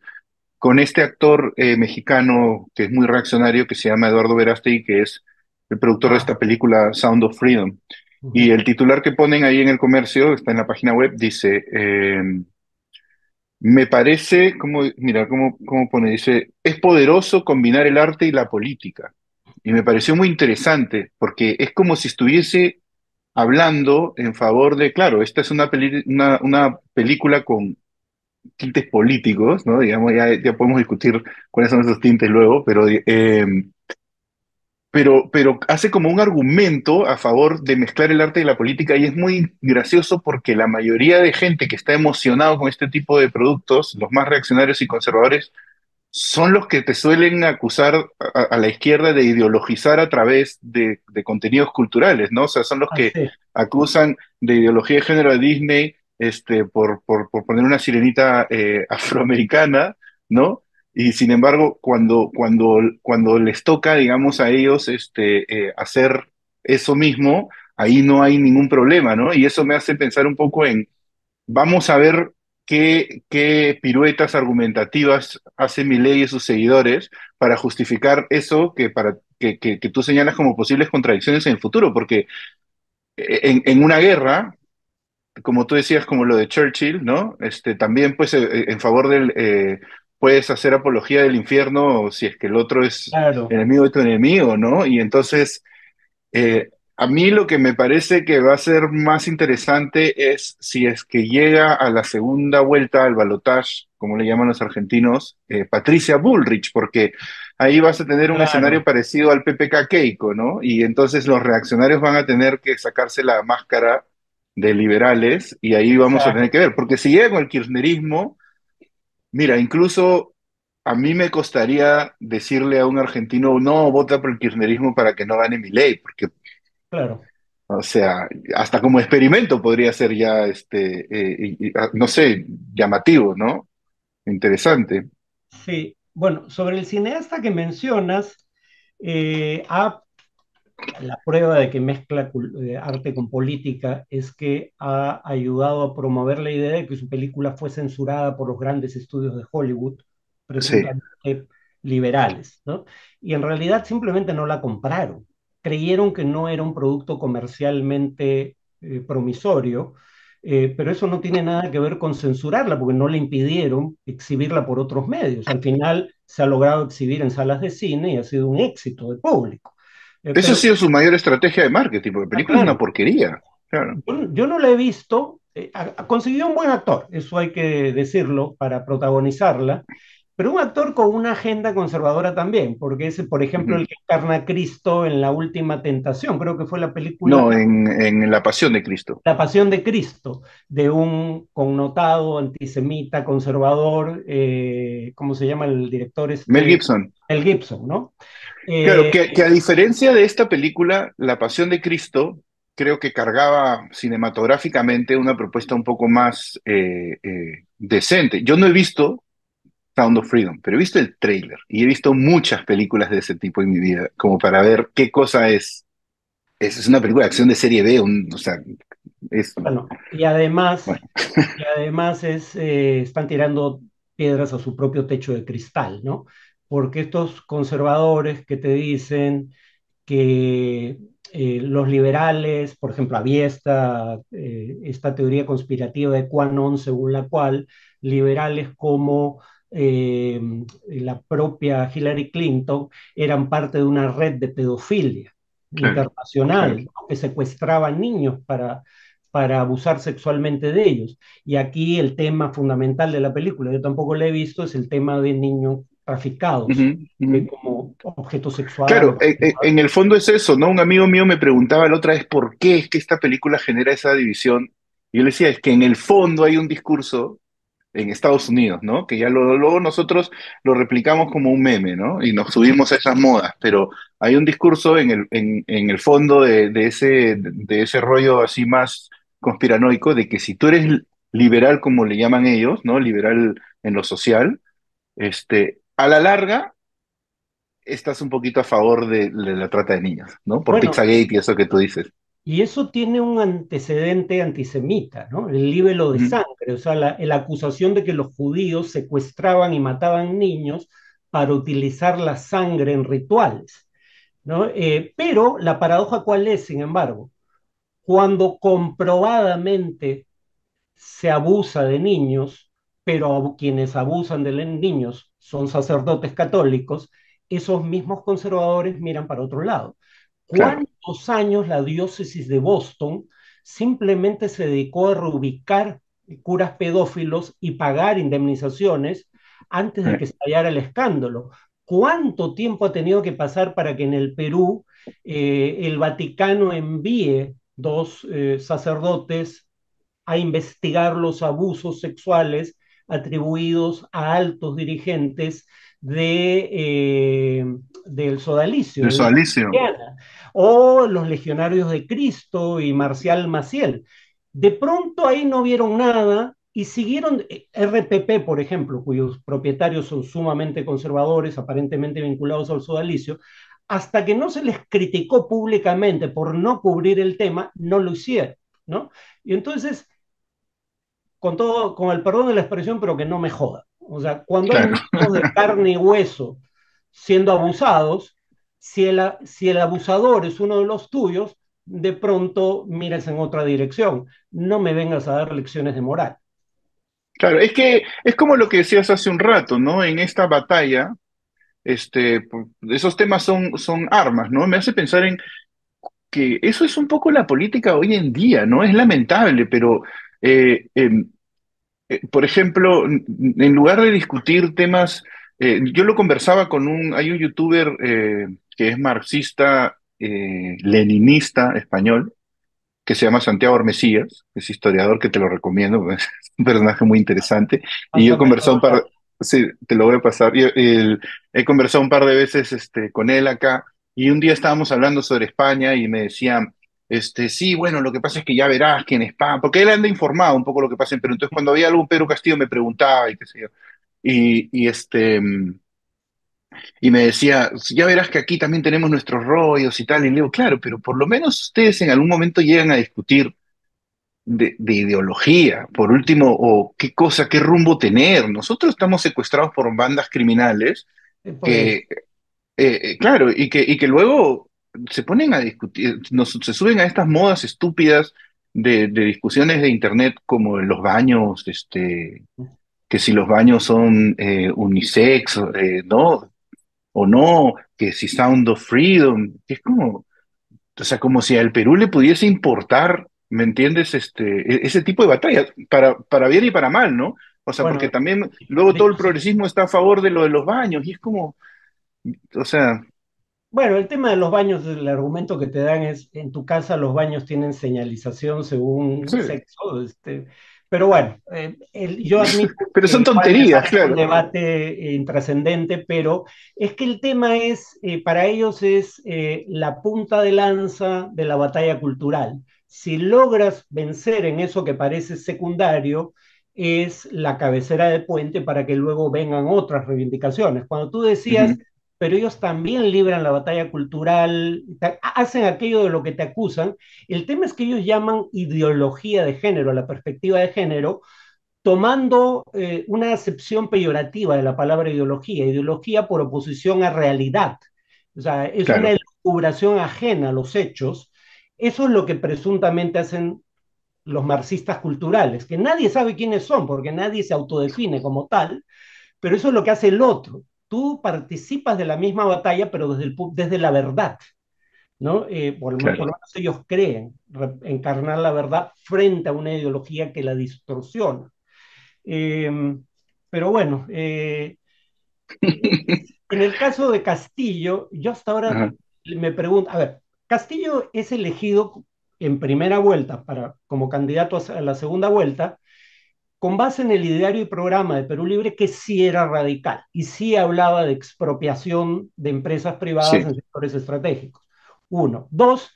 Speaker 1: con este actor mexicano que es muy reaccionario, que se llama Eduardo Verástegui, que es el productor de
Speaker 2: Ah,
Speaker 1: esta película Sound of Freedom. Y
Speaker 2: ujú.
Speaker 1: el titular que ponen ahí en El Comercio, está en la página web, dice, me parece, como, mira, cómo pone, dice, es poderoso combinar el arte y la política. Y me pareció muy interesante, porque es como si estuviese hablando en favor de, claro, esta es una película con tintes políticos, ¿no? Digamos, ya podemos discutir cuáles son esos tintes luego, pero hace como un argumento a favor de mezclar el arte y la política y es muy gracioso porque la mayoría de gente que está emocionado con este tipo de productos, los más reaccionarios y conservadores, son los que te suelen acusar a la izquierda de ideologizar a través de contenidos culturales, ¿no? O sea, son los que
Speaker 2: Así,
Speaker 1: acusan de ideología de género a Disney, por poner una sirenita afroamericana, ¿no? Y sin embargo, cuando les toca, digamos, a ellos hacer eso mismo, ahí no hay ningún problema, ¿no? Y eso me hace pensar un poco en vamos a ver qué piruetas argumentativas hace Milei y sus seguidores para justificar eso que tú señalas como posibles contradicciones en el futuro, porque en una guerra, como tú decías, como lo de Churchill, ¿no? También, pues, en favor puedes hacer apología del infierno si es que el otro es
Speaker 2: claro,
Speaker 1: enemigo de tu enemigo, ¿no? Y entonces a mí lo que me parece que va a ser más interesante es si es que llega a la segunda vuelta al balotaje, como le llaman los argentinos, Patricia Bullrich, porque ahí vas a tener un escenario
Speaker 2: claro,
Speaker 1: parecido al PPK Keiko, ¿no? Y entonces los reaccionarios van a tener que sacarse la máscara de liberales y ahí vamos a tener
Speaker 2: exacto,
Speaker 1: que ver, porque si llega con el kirchnerismo, mira, incluso a mí me costaría decirle a un argentino, no, vota por el kirchnerismo para que no gane mi ley, porque
Speaker 2: claro.
Speaker 1: o sea, hasta como experimento podría ser ya, no sé, llamativo, ¿no? Interesante.
Speaker 2: Sí, bueno, sobre el cineasta que mencionas, eh, ha- la prueba de que mezcla arte con política es que ha ayudado a promover la idea de que su película fue censurada por los grandes estudios de Hollywood,
Speaker 1: Sí.
Speaker 2: presuntamente liberales, ¿no? Y en realidad simplemente no la compraron. Creyeron que no era un producto comercialmente promisorio, pero eso no tiene nada que ver con censurarla, porque no le impidieron exhibirla por otros medios. Al final se ha logrado exhibir en salas de cine y ha sido un éxito de público.
Speaker 1: Eso ha
Speaker 2: Pero,
Speaker 1: sido su mayor estrategia de marketing, porque la película es una
Speaker 2: claro,
Speaker 1: porquería. Claro.
Speaker 2: yo no la he visto, consiguió un buen actor, eso hay que decirlo, para protagonizarla, pero un actor con una agenda conservadora también, porque es, por ejemplo,
Speaker 1: Ujú.
Speaker 2: el que encarna a Cristo en La Última Tentación, creo que fue la película
Speaker 1: No, en La Pasión de Cristo.
Speaker 2: La Pasión de Cristo, de un connotado antisemita conservador, ¿cómo se llama el director
Speaker 1: Mel
Speaker 2: este?
Speaker 1: Gibson.
Speaker 2: El Gibson, ¿no?
Speaker 1: Claro,
Speaker 2: Eh,
Speaker 1: que a diferencia de esta película, La Pasión de Cristo, creo que cargaba cinematográficamente una propuesta un poco más decente. Yo no he visto Sound of Freedom, pero he visto el tráiler y he visto muchas películas de ese tipo en mi vida, como para ver qué cosa es. Es una película de acción de serie B, o sea, es,
Speaker 2: bueno,
Speaker 1: bueno,
Speaker 2: y además están tirando piedras a su propio techo de cristal, ¿no? Porque estos conservadores que te dicen que los liberales, por ejemplo, había esta teoría conspirativa de QAnon, según la cual liberales como eh, la propia Hillary Clinton eran parte de una red de pedofilia
Speaker 1: claro, claro.
Speaker 2: internacional, ¿no? Que secuestraban niños para abusar sexualmente de ellos. Y aquí el tema fundamental de la película, yo tampoco la he visto, es el tema de niños traficados
Speaker 1: Ujú, ujú.
Speaker 2: como objetos sexuales.
Speaker 1: Claro, en el fondo es eso, ¿no? Un amigo mío me preguntaba la otra vez por qué es que esta película genera esa división. Y yo le decía, es que en el fondo hay un discurso en Estados Unidos, ¿no? Que ya luego nosotros lo replicamos como un meme, ¿no? Y nos subimos a esas modas, pero hay un discurso en el fondo de ese rollo así más conspiranoico de que si tú eres liberal, como le llaman ellos, ¿no? Liberal en lo social, a la larga estás un poquito a favor de la trata de niños, ¿no? Por
Speaker 2: Bueno,
Speaker 1: Pizzagate y eso que tú dices.
Speaker 2: y eso tiene un antecedente antisemita, ¿no? El libelo de
Speaker 1: Ujú.
Speaker 2: sangre, o sea, la acusación de que los judíos secuestraban y mataban niños para utilizar la sangre en rituales, ¿no? Pero la paradoja cuál es, sin embargo, cuando comprobadamente se abusa de niños, pero quienes abusan de niños son sacerdotes católicos, esos mismos conservadores miran para otro lado.
Speaker 1: Claro.
Speaker 2: ¿Cuántos años la diócesis de Boston simplemente se dedicó a reubicar curas pedófilos y pagar indemnizaciones antes de que estallara el escándalo? ¿Cuánto tiempo ha tenido que pasar para que en el Perú el Vaticano envíe dos sacerdotes a investigar los abusos sexuales atribuidos a altos dirigentes del sodalicio,
Speaker 1: Eso,
Speaker 2: de la
Speaker 1: Alicia.
Speaker 2: cristiana, o los legionarios de Cristo y Marcial Maciel? De pronto ahí no vieron nada y siguieron RPP, por ejemplo, cuyos propietarios son sumamente conservadores, aparentemente vinculados al sodalicio, hasta que no se les criticó públicamente por no cubrir el tema, no lo hicieron, ¿no? Y entonces con todo, con el perdón de la expresión, pero que no me joda. O sea, cuando hay
Speaker 1: Claro.
Speaker 2: niños de carne y hueso siendo abusados, si el abusador es uno de los tuyos, de pronto mires en otra dirección. No me vengas a dar lecciones de moral.
Speaker 1: Claro, es que es como lo que decías hace un rato, ¿no? En esta batalla, esos temas son armas, ¿no? Me hace pensar en que eso es un poco la política hoy en día, ¿no? Es lamentable, pero, por ejemplo, en lugar de discutir temas, yo lo conversaba hay un youtuber que es marxista, leninista español, que se llama Santiago Ormesías, que es historiador, que te lo recomiendo, es un personaje muy interesante. Y yo he conversado
Speaker 2: Pásamelo,
Speaker 1: un par, sí, te lo voy a pasar. He conversado un par de veces con él acá, y un día estábamos hablando sobre España y me decía, sí, bueno, lo que pasa es que ya verás que en España, porque él anda informado un poco lo que pasa en Perú, entonces cuando había algún Pedro Castillo me preguntaba y qué sé yo. Y me decía, ya verás que aquí también tenemos nuestros rollos y tal. Y le digo, claro, pero por lo menos ustedes en algún momento llegan a discutir de ideología, por último, o qué cosa, qué rumbo tener. Nosotros estamos secuestrados por bandas criminales
Speaker 2: por eso.
Speaker 1: que, claro, y que luego se ponen a discutir, se suben a estas modas estúpidas de discusiones de internet como en los baños, que si los baños son unisex, ¿no? O no, que si Sound of Freedom, que es como, o sea, como si al Perú le pudiese importar, ¿me entiendes? Ese tipo de batallas, para bien y para mal, ¿no? O sea, porque
Speaker 2: Bueno,
Speaker 1: también luego
Speaker 2: de
Speaker 1: todo
Speaker 2: hecho,
Speaker 1: el progresismo está a favor de lo de los baños, y es como, o sea,
Speaker 2: bueno, el tema de los baños, el argumento que te dan es, en tu casa los baños tienen señalización según
Speaker 1: sí,
Speaker 2: sexo, pero bueno, yo admito
Speaker 1: pero
Speaker 2: que
Speaker 1: son
Speaker 2: igual me
Speaker 1: tonterías,
Speaker 2: parece un
Speaker 1: claro,
Speaker 2: debate intrascendente, pero es que el tema es, para ellos es la punta de lanza de la batalla cultural. Si logras vencer en eso que parece secundario, es la cabecera de puente para que luego vengan otras reivindicaciones. Cuando tú decías
Speaker 1: ujú,
Speaker 2: pero ellos también libran la batalla cultural, hacen aquello de lo que te acusan. El tema es que ellos llaman ideología de género, la perspectiva de género, tomando una acepción peyorativa de la palabra ideología, ideología por oposición a realidad. O sea, es una
Speaker 1: claro,
Speaker 2: elucubración ajena a los hechos. Eso es lo que presuntamente hacen los marxistas culturales, que nadie sabe quiénes son, porque nadie se autodefine como tal, pero eso es lo que hace el otro. Tú participas de la misma batalla, pero desde la verdad, ¿no? Por
Speaker 1: claro.
Speaker 2: lo menos ellos creen encarnar la verdad frente a una ideología que la distorsiona. Eh, pero bueno, En el caso de Castillo, yo hasta ahora
Speaker 1: Ajá,
Speaker 2: me pregunto, a ver, Castillo es elegido en primera vuelta como candidato a la segunda vuelta con base en el ideario y programa de Perú Libre que sí era radical y sí hablaba de expropiación de empresas privadas
Speaker 1: sí,
Speaker 2: en sectores estratégicos. Uno. Dos,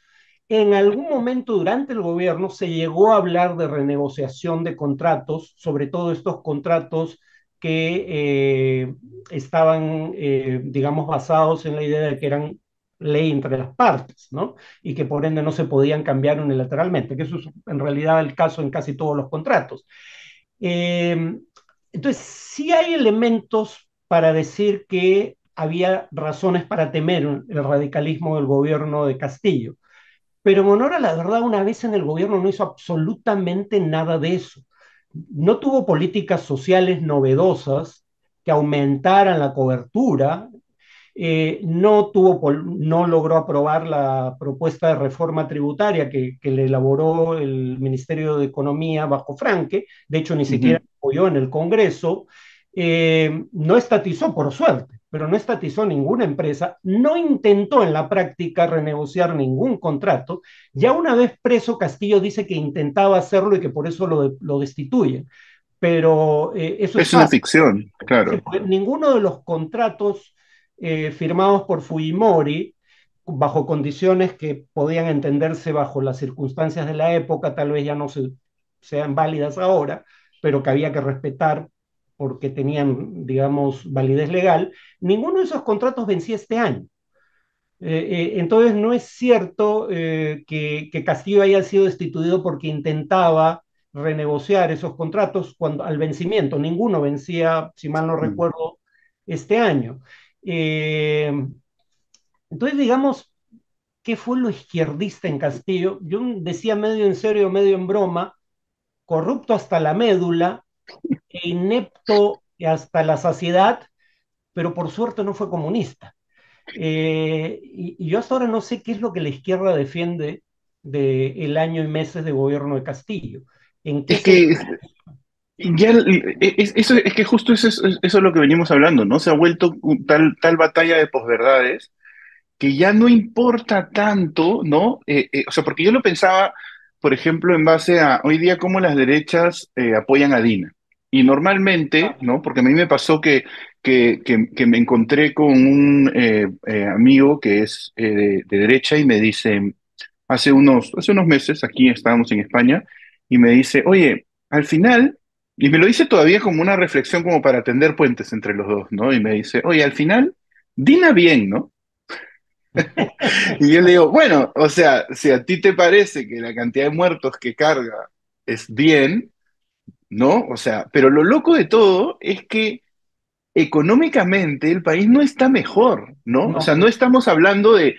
Speaker 2: en algún momento durante el gobierno se llegó a hablar de renegociación de contratos, sobre todo estos contratos que estaban, digamos, basados en la idea de que eran ley entre las partes, ¿no? Y que por ende no se podían cambiar unilateralmente, que eso es en realidad el caso en casi todos los contratos. Eh, entonces, sí hay elementos para decir que había razones para temer el radicalismo del gobierno de Castillo, pero en honor a la verdad, una vez en el gobierno no hizo absolutamente nada de eso. No tuvo políticas sociales novedosas que aumentaran la cobertura, no logró aprobar la propuesta de reforma tributaria que le elaboró el Ministerio de Economía bajo Franque, de hecho ni siquiera
Speaker 1: ujú,
Speaker 2: apoyó en el Congreso, no estatizó por suerte, pero no estatizó ninguna empresa, no intentó en la práctica renegociar ningún contrato, ya una vez preso Castillo dice que intentaba hacerlo y que por eso lo destituyen, pero eso es
Speaker 1: es una
Speaker 2: falso.
Speaker 1: ficción,
Speaker 2: Sí,
Speaker 1: claro.
Speaker 2: porque ninguno de los contratos firmados por Fujimori, bajo condiciones que podían entenderse bajo las circunstancias de la época, tal vez ya no sean válidas ahora, pero que había que respetar porque tenían, digamos, validez legal, ninguno de esos contratos vencía este año. Entonces no es cierto que Castillo haya sido destituido porque intentaba renegociar esos contratos al vencimiento. Ninguno vencía, si mal no
Speaker 1: Mm,
Speaker 2: recuerdo, este año. Eh, entonces, digamos, ¿qué fue lo izquierdista en Castillo? Yo decía medio en serio, medio en broma, corrupto hasta la médula e inepto hasta la saciedad, pero por suerte no fue comunista. Y yo hasta ahora no sé qué es lo que la izquierda defiende del año y meses de gobierno de Castillo. ¿En qué
Speaker 1: Es
Speaker 2: se...
Speaker 1: que ya, eso, es que justo eso es lo que venimos hablando, ¿no? Se ha vuelto tal batalla de posverdades que ya no importa tanto, ¿no? O sea, porque yo lo pensaba, por ejemplo, en base a hoy día cómo las derechas apoyan a Dina. Y normalmente, ¿no? Porque a mí me pasó que me encontré con un amigo que es de derecha y me dice, hace unos meses, aquí estábamos en España, y me dice, oye, al final, y me lo dice todavía como una reflexión como para tender puentes entre los dos, ¿no? Y me dice, oye, al final, Dina bien, ¿no? Y yo le digo, bueno, o sea, si a ti te parece que la cantidad de muertos que carga es bien, ¿no? O sea, pero lo loco de todo es que económicamente el país no está mejor, ¿no? O
Speaker 2: No,
Speaker 1: sea, no estamos hablando de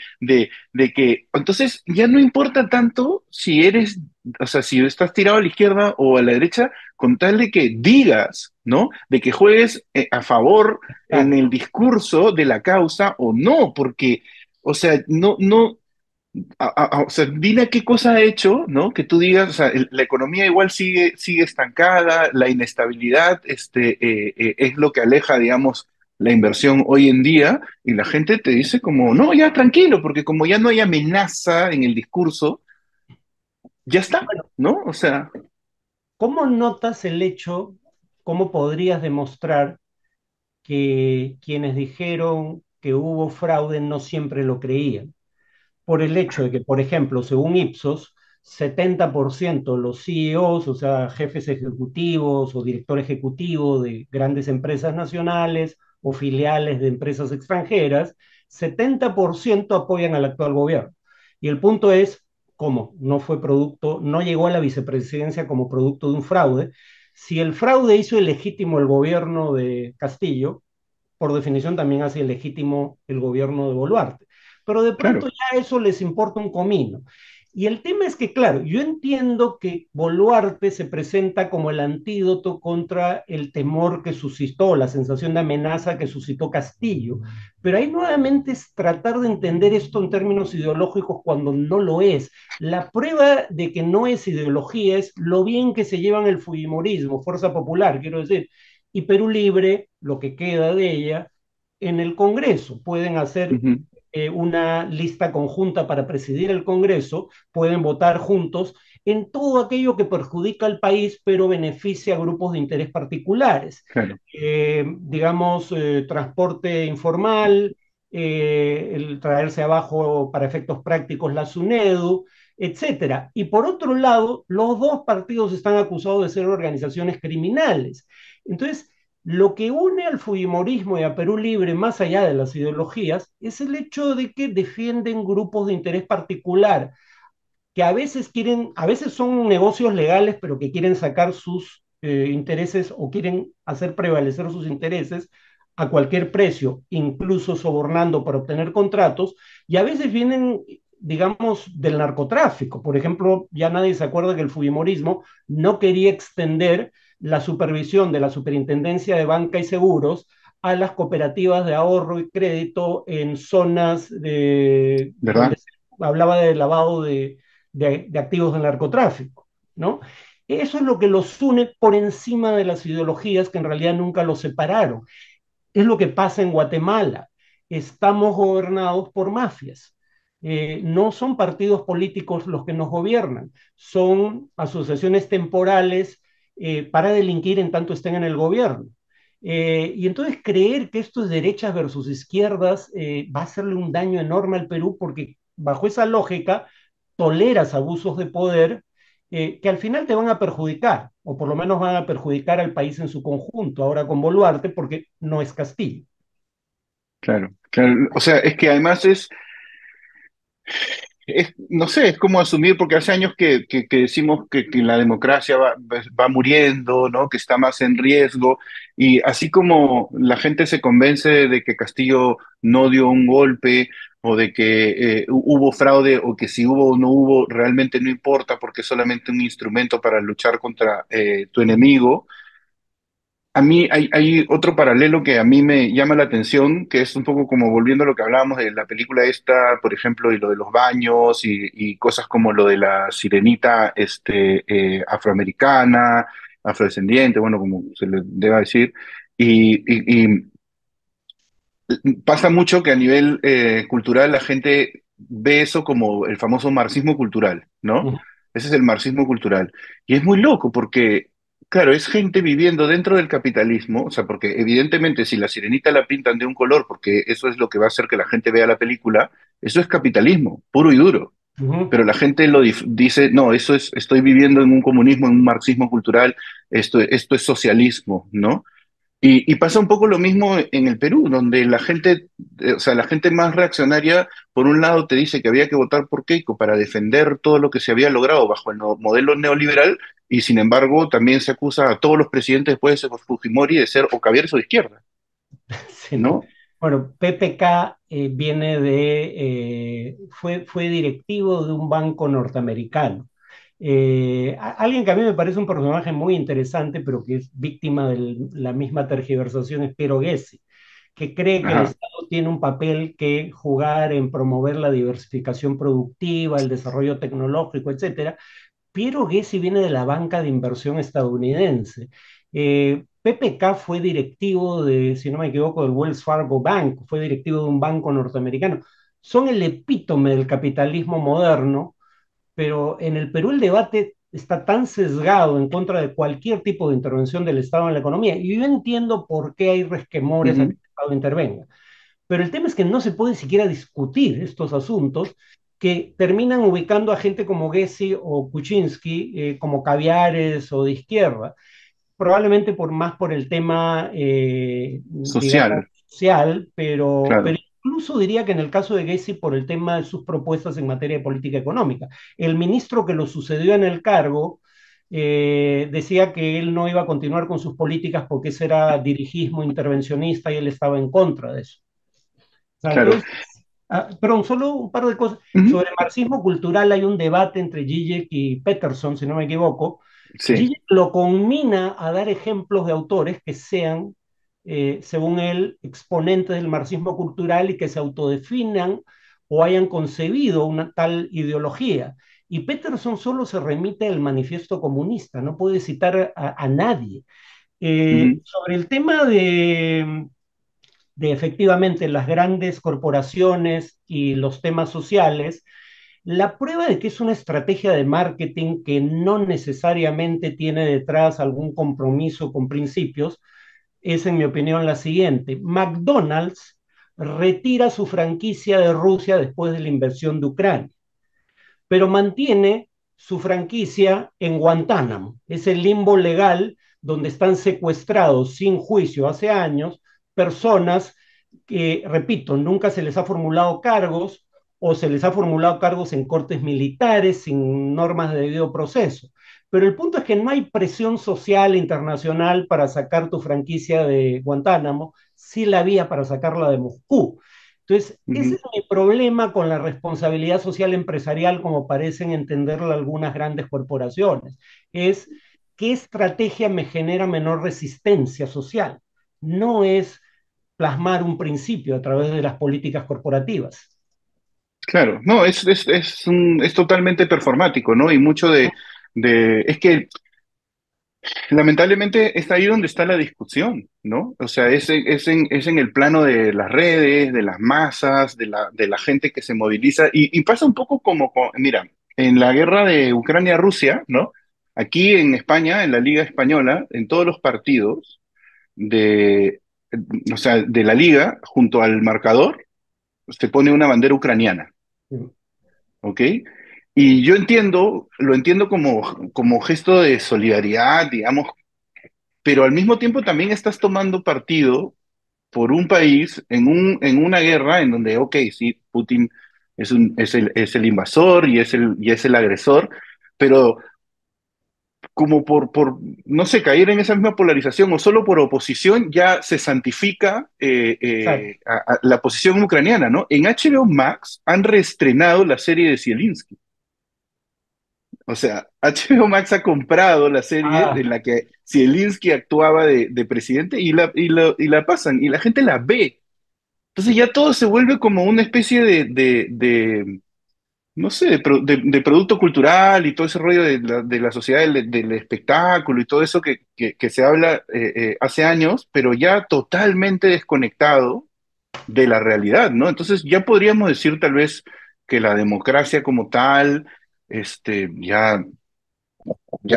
Speaker 1: que, entonces ya no importa tanto si eres, o sea, si estás tirado a la izquierda o a la derecha, con tal de que digas, ¿no? De que juegues a favor en el
Speaker 2: exacto.
Speaker 1: discurso de la causa o no, porque, o sea, no, o sea, dile qué cosa ha hecho, ¿no? Que tú digas, o sea, la economía igual sigue estancada, la inestabilidad es lo que aleja, digamos, la inversión hoy en día, y la gente te dice como, no, ya tranquilo, porque como ya no hay amenaza en el discurso, ya está, ¿no? O sea,
Speaker 2: ¿Cómo notas el hecho, cómo podrías demostrar que quienes dijeron que hubo fraude no siempre lo creían? Por el hecho de que, por ejemplo, según Ipsos, 70% de los CEOs, o sea, jefes ejecutivos o director ejecutivo de grandes empresas nacionales o filiales de empresas extranjeras, 70% apoyan al actual gobierno. Y el punto es, ¿cómo? No fue producto, no llegó a la vicepresidencia como producto de un fraude. Si el fraude hizo ilegítimo el gobierno de Castillo, por definición también hace ilegítimo el gobierno de Boluarte. Pero de pronto
Speaker 1: claro.
Speaker 2: ya eso les importa un comino. Y el tema es que, claro, yo entiendo que Boluarte se presenta como el antídoto contra el temor que suscitó, la sensación de amenaza que suscitó Castillo, pero ahí nuevamente es tratar de entender esto en términos ideológicos cuando no lo es. La prueba de que no es ideología es lo bien que se llevan el fujimorismo, Fuerza Popular, quiero decir, y Perú Libre, lo que queda de ella, en el Congreso, pueden hacer
Speaker 1: ujú,
Speaker 2: una lista conjunta para presidir el Congreso, pueden votar juntos en todo aquello que perjudica al país, pero beneficia a grupos de interés particulares.
Speaker 1: claro,
Speaker 2: Digamos, transporte informal, el traerse abajo para efectos prácticos la SUNEDU, etcétera. Y por otro lado, los dos partidos están acusados de ser organizaciones criminales. Entonces, lo que une al Fujimorismo y a Perú Libre, más allá de las ideologías, es el hecho de que defienden grupos de interés particular, que a veces quieren, a veces son negocios legales, pero que quieren sacar sus intereses o quieren hacer prevalecer sus intereses a cualquier precio, incluso sobornando para obtener contratos, y a veces vienen, digamos, del narcotráfico. Por ejemplo, ya nadie se acuerda que el Fujimorismo no quería extender la supervisión de la Superintendencia de Banca y Seguros a las cooperativas de ahorro y crédito en zonas donde
Speaker 1: ¿verdad?
Speaker 2: se hablaba de lavado de activos del narcotráfico, ¿no? Eso es lo que los une por encima de las ideologías que en realidad nunca los separaron. Es lo que pasa en Guatemala. Estamos gobernados por mafias. No son partidos políticos los que nos gobiernan, son asociaciones temporales para delinquir en tanto estén en el gobierno. Y entonces creer que esto es derechas versus izquierdas va a hacerle un daño enorme al Perú porque bajo esa lógica toleras abusos de poder que al final te van a perjudicar, o por lo menos van a perjudicar al país en su conjunto, ahora con Boluarte, porque no es Castillo.
Speaker 1: Claro, claro. O sea, es que además no sé, es como asumir, porque hace años que decimos que la democracia va muriendo, ¿no? Que está más en riesgo, y así como la gente se convence de que Castillo no dio un golpe, o de que hubo fraude, o que si hubo o no hubo, realmente no importa, porque es solamente un instrumento para luchar contra tu enemigo. A mí hay otro paralelo que a mí me llama la atención, que es un poco como volviendo a lo que hablábamos de la película esta, por ejemplo, y lo de los baños y cosas como lo de la sirenita afroamericana, afrodescendiente, bueno, como se le deba decir. Y pasa mucho que a nivel cultural la gente ve eso como el famoso marxismo cultural, ¿no?
Speaker 2: Ujú.
Speaker 1: Ese es el marxismo cultural. Y es muy loco porque, claro, es gente viviendo dentro del capitalismo, o sea, porque evidentemente si la sirenita la pintan de un color, porque eso es lo que va a hacer que la gente vea la película, eso es capitalismo, puro y duro.
Speaker 2: Ujú.
Speaker 1: Pero la gente dice, no, eso es, estoy viviendo en un comunismo, en un marxismo cultural, esto es socialismo, ¿no? Y pasa un poco lo mismo en el Perú, donde la gente, o sea, la gente más reaccionaria, por un lado te dice que había que votar por Keiko para defender todo lo que se había logrado bajo el modelo neoliberal, y sin embargo también se acusa a todos los presidentes después de Fujimori de ser o cabieres o de izquierda,
Speaker 2: Sí, no.
Speaker 1: ¿no?
Speaker 2: Bueno, PPK viene fue directivo de un banco norteamericano. Alguien que a mí me parece un personaje muy interesante, pero que es víctima de la misma tergiversación, es Piero Gessi, que cree que el
Speaker 1: Ajá,
Speaker 2: Estado tiene un papel que jugar en promover la diversificación productiva, el desarrollo tecnológico, etcétera. Piero Gessi viene de la banca de inversión estadounidense. PPK fue directivo de, si no me equivoco, del Wells Fargo Bank, fue directivo de un banco norteamericano. Son el epítome del capitalismo moderno, pero en el Perú el debate está tan sesgado en contra de cualquier tipo de intervención del Estado en la economía. Y yo entiendo por qué hay resquemores a que
Speaker 1: ujú,
Speaker 2: el Estado intervenga. Pero el tema es que no se puede siquiera discutir estos asuntos que terminan ubicando a gente como Gessi o Kuczynski como caviares o de izquierda, probablemente más por el tema, digamos,
Speaker 1: social,
Speaker 2: social, pero
Speaker 1: claro.
Speaker 2: incluso diría que en el caso de Gessi por el tema de sus propuestas en materia de política económica. El ministro que lo sucedió en el cargo decía que él no iba a continuar con sus políticas porque ese era dirigismo intervencionista y él estaba en contra de eso.
Speaker 1: Claro.
Speaker 2: Entonces, perdón, solo un par de cosas.
Speaker 1: Ujú,
Speaker 2: Sobre marxismo cultural hay un debate entre Zizek y Peterson, si no me equivoco.
Speaker 1: sí.
Speaker 2: Zizek lo conmina a dar ejemplos de autores que sean, según él, exponentes del marxismo cultural y que se autodefinan o hayan concebido una tal ideología. Y Peterson solo se remite al manifiesto comunista, no puede citar a nadie.
Speaker 1: Ujú,
Speaker 2: Sobre el tema de efectivamente las grandes corporaciones y los temas sociales, la prueba de que es una estrategia de marketing que no necesariamente tiene detrás algún compromiso con principios es, en mi opinión, la siguiente. McDonald's retira su franquicia de Rusia después de la invasión de Ucrania, pero mantiene su franquicia en Guantánamo. Es el limbo legal donde están secuestrados sin juicio hace años personas que, repito, nunca se les ha formulado cargos o se les ha formulado cargos en cortes militares sin normas de debido proceso. Pero el punto es que no hay presión social internacional para sacar tu franquicia de Guantánamo, sí la había para sacarla de Moscú. Entonces, ese
Speaker 1: Ujú.
Speaker 2: es mi problema con la responsabilidad social empresarial, como parecen entenderla algunas grandes corporaciones. Es qué estrategia me genera menor resistencia social. No es plasmar un principio a través de las políticas corporativas.
Speaker 1: Claro, no, es totalmente performático, ¿no? Y mucho es que lamentablemente está ahí donde está la discusión, ¿no? O sea, es en el plano de las redes, de las masas, de la gente que se moviliza. Y pasa un poco mira, en la guerra de Ucrania-Rusia, ¿no? Aquí en España, en la Liga Española, en todos los partidos de, o sea, de la liga, junto al marcador, se pone una bandera ucraniana, ¿ok? Y yo lo entiendo como gesto de solidaridad, digamos, pero al mismo tiempo también estás tomando partido por un país en una guerra en donde, ok, sí, Putin es el invasor y es el agresor, pero como no sé, caer en esa misma polarización o solo por oposición ya se santifica
Speaker 2: Exacto.
Speaker 1: la posición ucraniana, ¿no? En HBO Max han reestrenado la serie de Zelensky. O sea, HBO Max ha comprado la serie
Speaker 2: Ah,
Speaker 1: en la que Zelensky actuaba de presidente y la pasan y la gente la ve. Entonces ya todo se vuelve como una especie no sé, de producto cultural y todo ese rollo de la sociedad del espectáculo y todo eso que se habla hace años, pero ya totalmente desconectado de la realidad, ¿no? Entonces ya podríamos decir tal vez que la democracia como tal, ya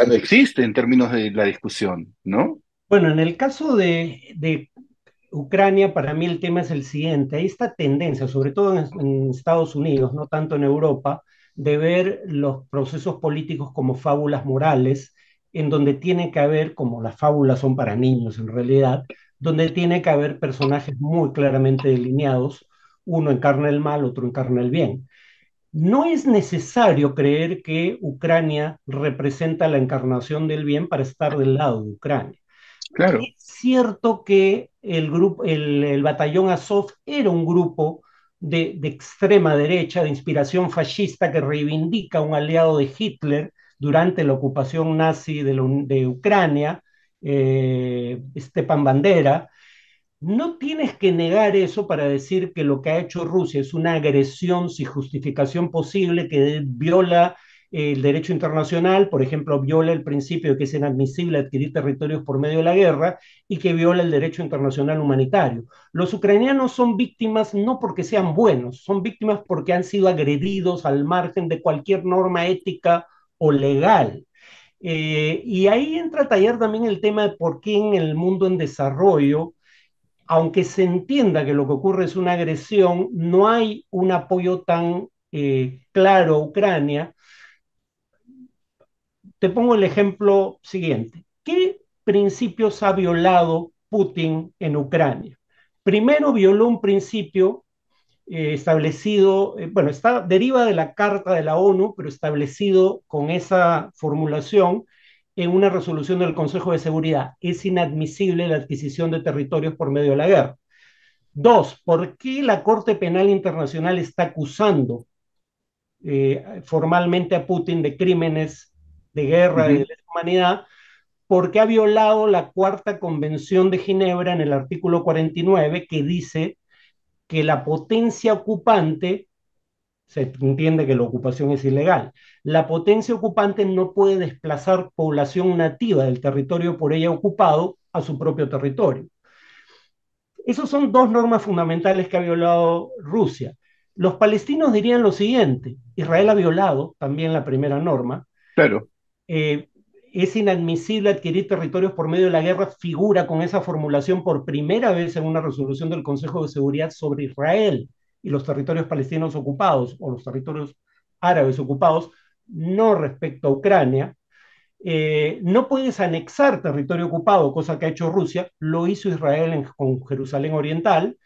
Speaker 1: no existe en términos de la discusión, ¿no?
Speaker 2: bueno, en el caso de Ucrania, para mí el tema es el siguiente. Hay esta tendencia, sobre todo en Estados Unidos, no tanto en Europa, de ver los procesos políticos como fábulas morales, en donde tiene que haber, como las fábulas son para niños en realidad, donde tiene que haber personajes muy claramente delineados, uno encarna el mal, otro encarna el bien. No es necesario creer que Ucrania representa la encarnación del bien para estar del lado de Ucrania.
Speaker 1: Claro,
Speaker 2: Es cierto que el batallón Azov era un grupo de extrema derecha, de inspiración fascista, que reivindica a un aliado de Hitler durante la ocupación nazi de Ucrania, Stepan Bandera. No tienes que negar eso para decir que lo que ha hecho Rusia es una agresión sin justificación posible que viola el derecho internacional, por ejemplo, viola el principio de que es inadmisible adquirir territorios por medio de la guerra y que viola el derecho internacional humanitario. Los ucranianos son víctimas no porque sean buenos, son víctimas porque han sido agredidos al margen de cualquier norma ética o legal. Y ahí entra a tallar también el tema de por qué en el mundo en desarrollo, aunque se entienda que lo que ocurre es una agresión, no hay un apoyo tan claro a Ucrania. Te pongo el ejemplo siguiente. ¿Qué principios ha violado Putin en Ucrania? Primero violó un principio establecido, bueno, deriva de la Carta de la ONU, pero establecido con esa formulación en una resolución del Consejo de Seguridad. Es inadmisible la adquisición de territorios por medio de la guerra. Dos, ¿por qué la Corte Penal Internacional está acusando formalmente a Putin de crímenes de guerra y de
Speaker 1: ujú,
Speaker 2: lesa humanidad? Porque ha violado la Cuarta Convención de Ginebra en el artículo 49, que dice que la potencia ocupante, se entiende que la ocupación es ilegal, la potencia ocupante no puede desplazar población nativa del territorio por ella ocupado a su propio territorio. Esas son dos normas fundamentales que ha violado Rusia. Los palestinos dirían lo siguiente: Israel ha violado también la primera norma.
Speaker 1: Claro,
Speaker 2: eh, es inadmisible adquirir territorios por medio de la guerra, figura con esa formulación por primera vez en una resolución del Consejo de Seguridad sobre Israel y los territorios palestinos ocupados o los territorios árabes ocupados, no respecto a Ucrania. No puedes anexar territorio ocupado, cosa que ha hecho Rusia, lo hizo Israel con Jerusalén Oriental.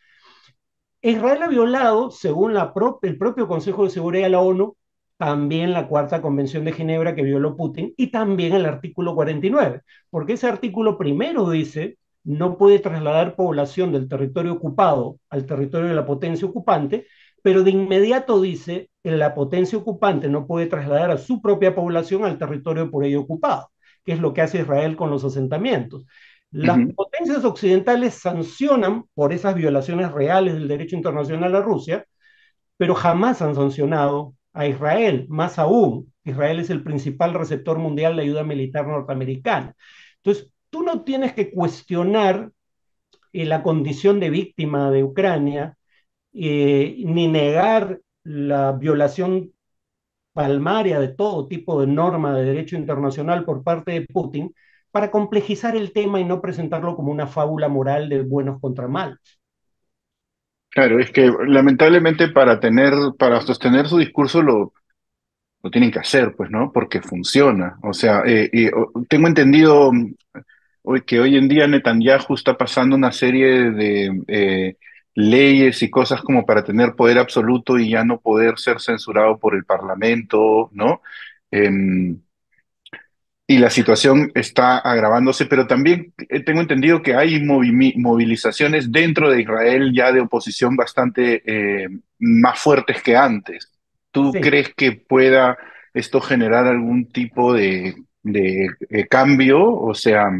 Speaker 2: Israel ha violado, según el propio Consejo de Seguridad de la ONU, también la Cuarta Convención de Ginebra que violó Putin y también el artículo 49, porque ese artículo primero dice no puede trasladar población del territorio ocupado al territorio de la potencia ocupante, pero de inmediato dice que la potencia ocupante no puede trasladar a su propia población al territorio por ello ocupado, que es lo que hace Israel con los asentamientos. Las
Speaker 1: ujú,
Speaker 2: potencias occidentales sancionan por esas violaciones reales del derecho internacional a Rusia, pero jamás han sancionado a Israel. Más aún, Israel es el principal receptor mundial de ayuda militar norteamericana. Entonces, tú no tienes que cuestionar la condición de víctima de Ucrania, ni negar la violación palmaria de todo tipo de norma de derecho internacional por parte de Putin para complejizar el tema y no presentarlo como una fábula moral de buenos contra malos.
Speaker 1: claro, es que lamentablemente para sostener su discurso lo tienen que hacer, pues, ¿no? Porque funciona. O sea, tengo entendido que hoy en día Netanyahu está pasando una serie de leyes y cosas como para tener poder absoluto y ya no poder ser censurado por el Parlamento, ¿no? Em, y la situación está agravándose, pero también tengo entendido que hay movilizaciones dentro de Israel ya de oposición bastante más fuertes que antes. ¿Tú
Speaker 2: Sí.
Speaker 1: crees que pueda esto generar algún tipo de cambio? O sea,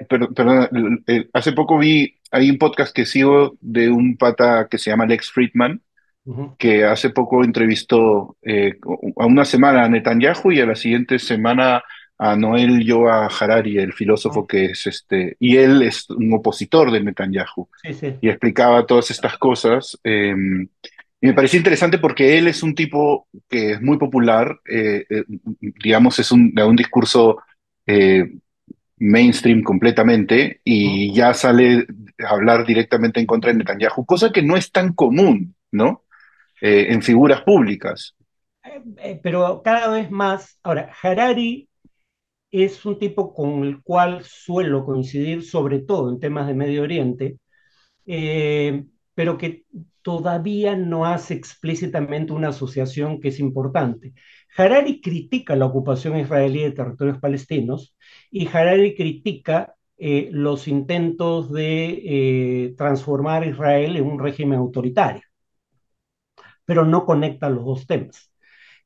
Speaker 1: perdón, hace poco hay un podcast que sigo de un pata que se llama Lex Friedman,
Speaker 2: Uh-huh.
Speaker 1: que hace poco entrevistó a una semana a Netanyahu y a la siguiente semana a Noel Yoa Harari, el filósofo que es y él es un opositor de Netanyahu,
Speaker 2: Sí, sí.
Speaker 1: y explicaba todas estas cosas. Y me pareció interesante porque él es un tipo que es muy popular, digamos, es un discurso eh, mainstream completamente
Speaker 2: Uh-huh.
Speaker 1: y ya sale a hablar directamente en contra de Netanyahu, cosa que no es tan común, ¿no? En figuras públicas.
Speaker 2: Pero cada vez más, ahora, Harari es un tipo con el cual suelo coincidir, sobre todo en temas de Medio Oriente, pero que todavía no hace explícitamente una asociación que es importante. Harari critica la ocupación israelí de territorios palestinos y Harari critica los intentos de transformar Israel en un régimen autoritario, pero no conecta los dos temas.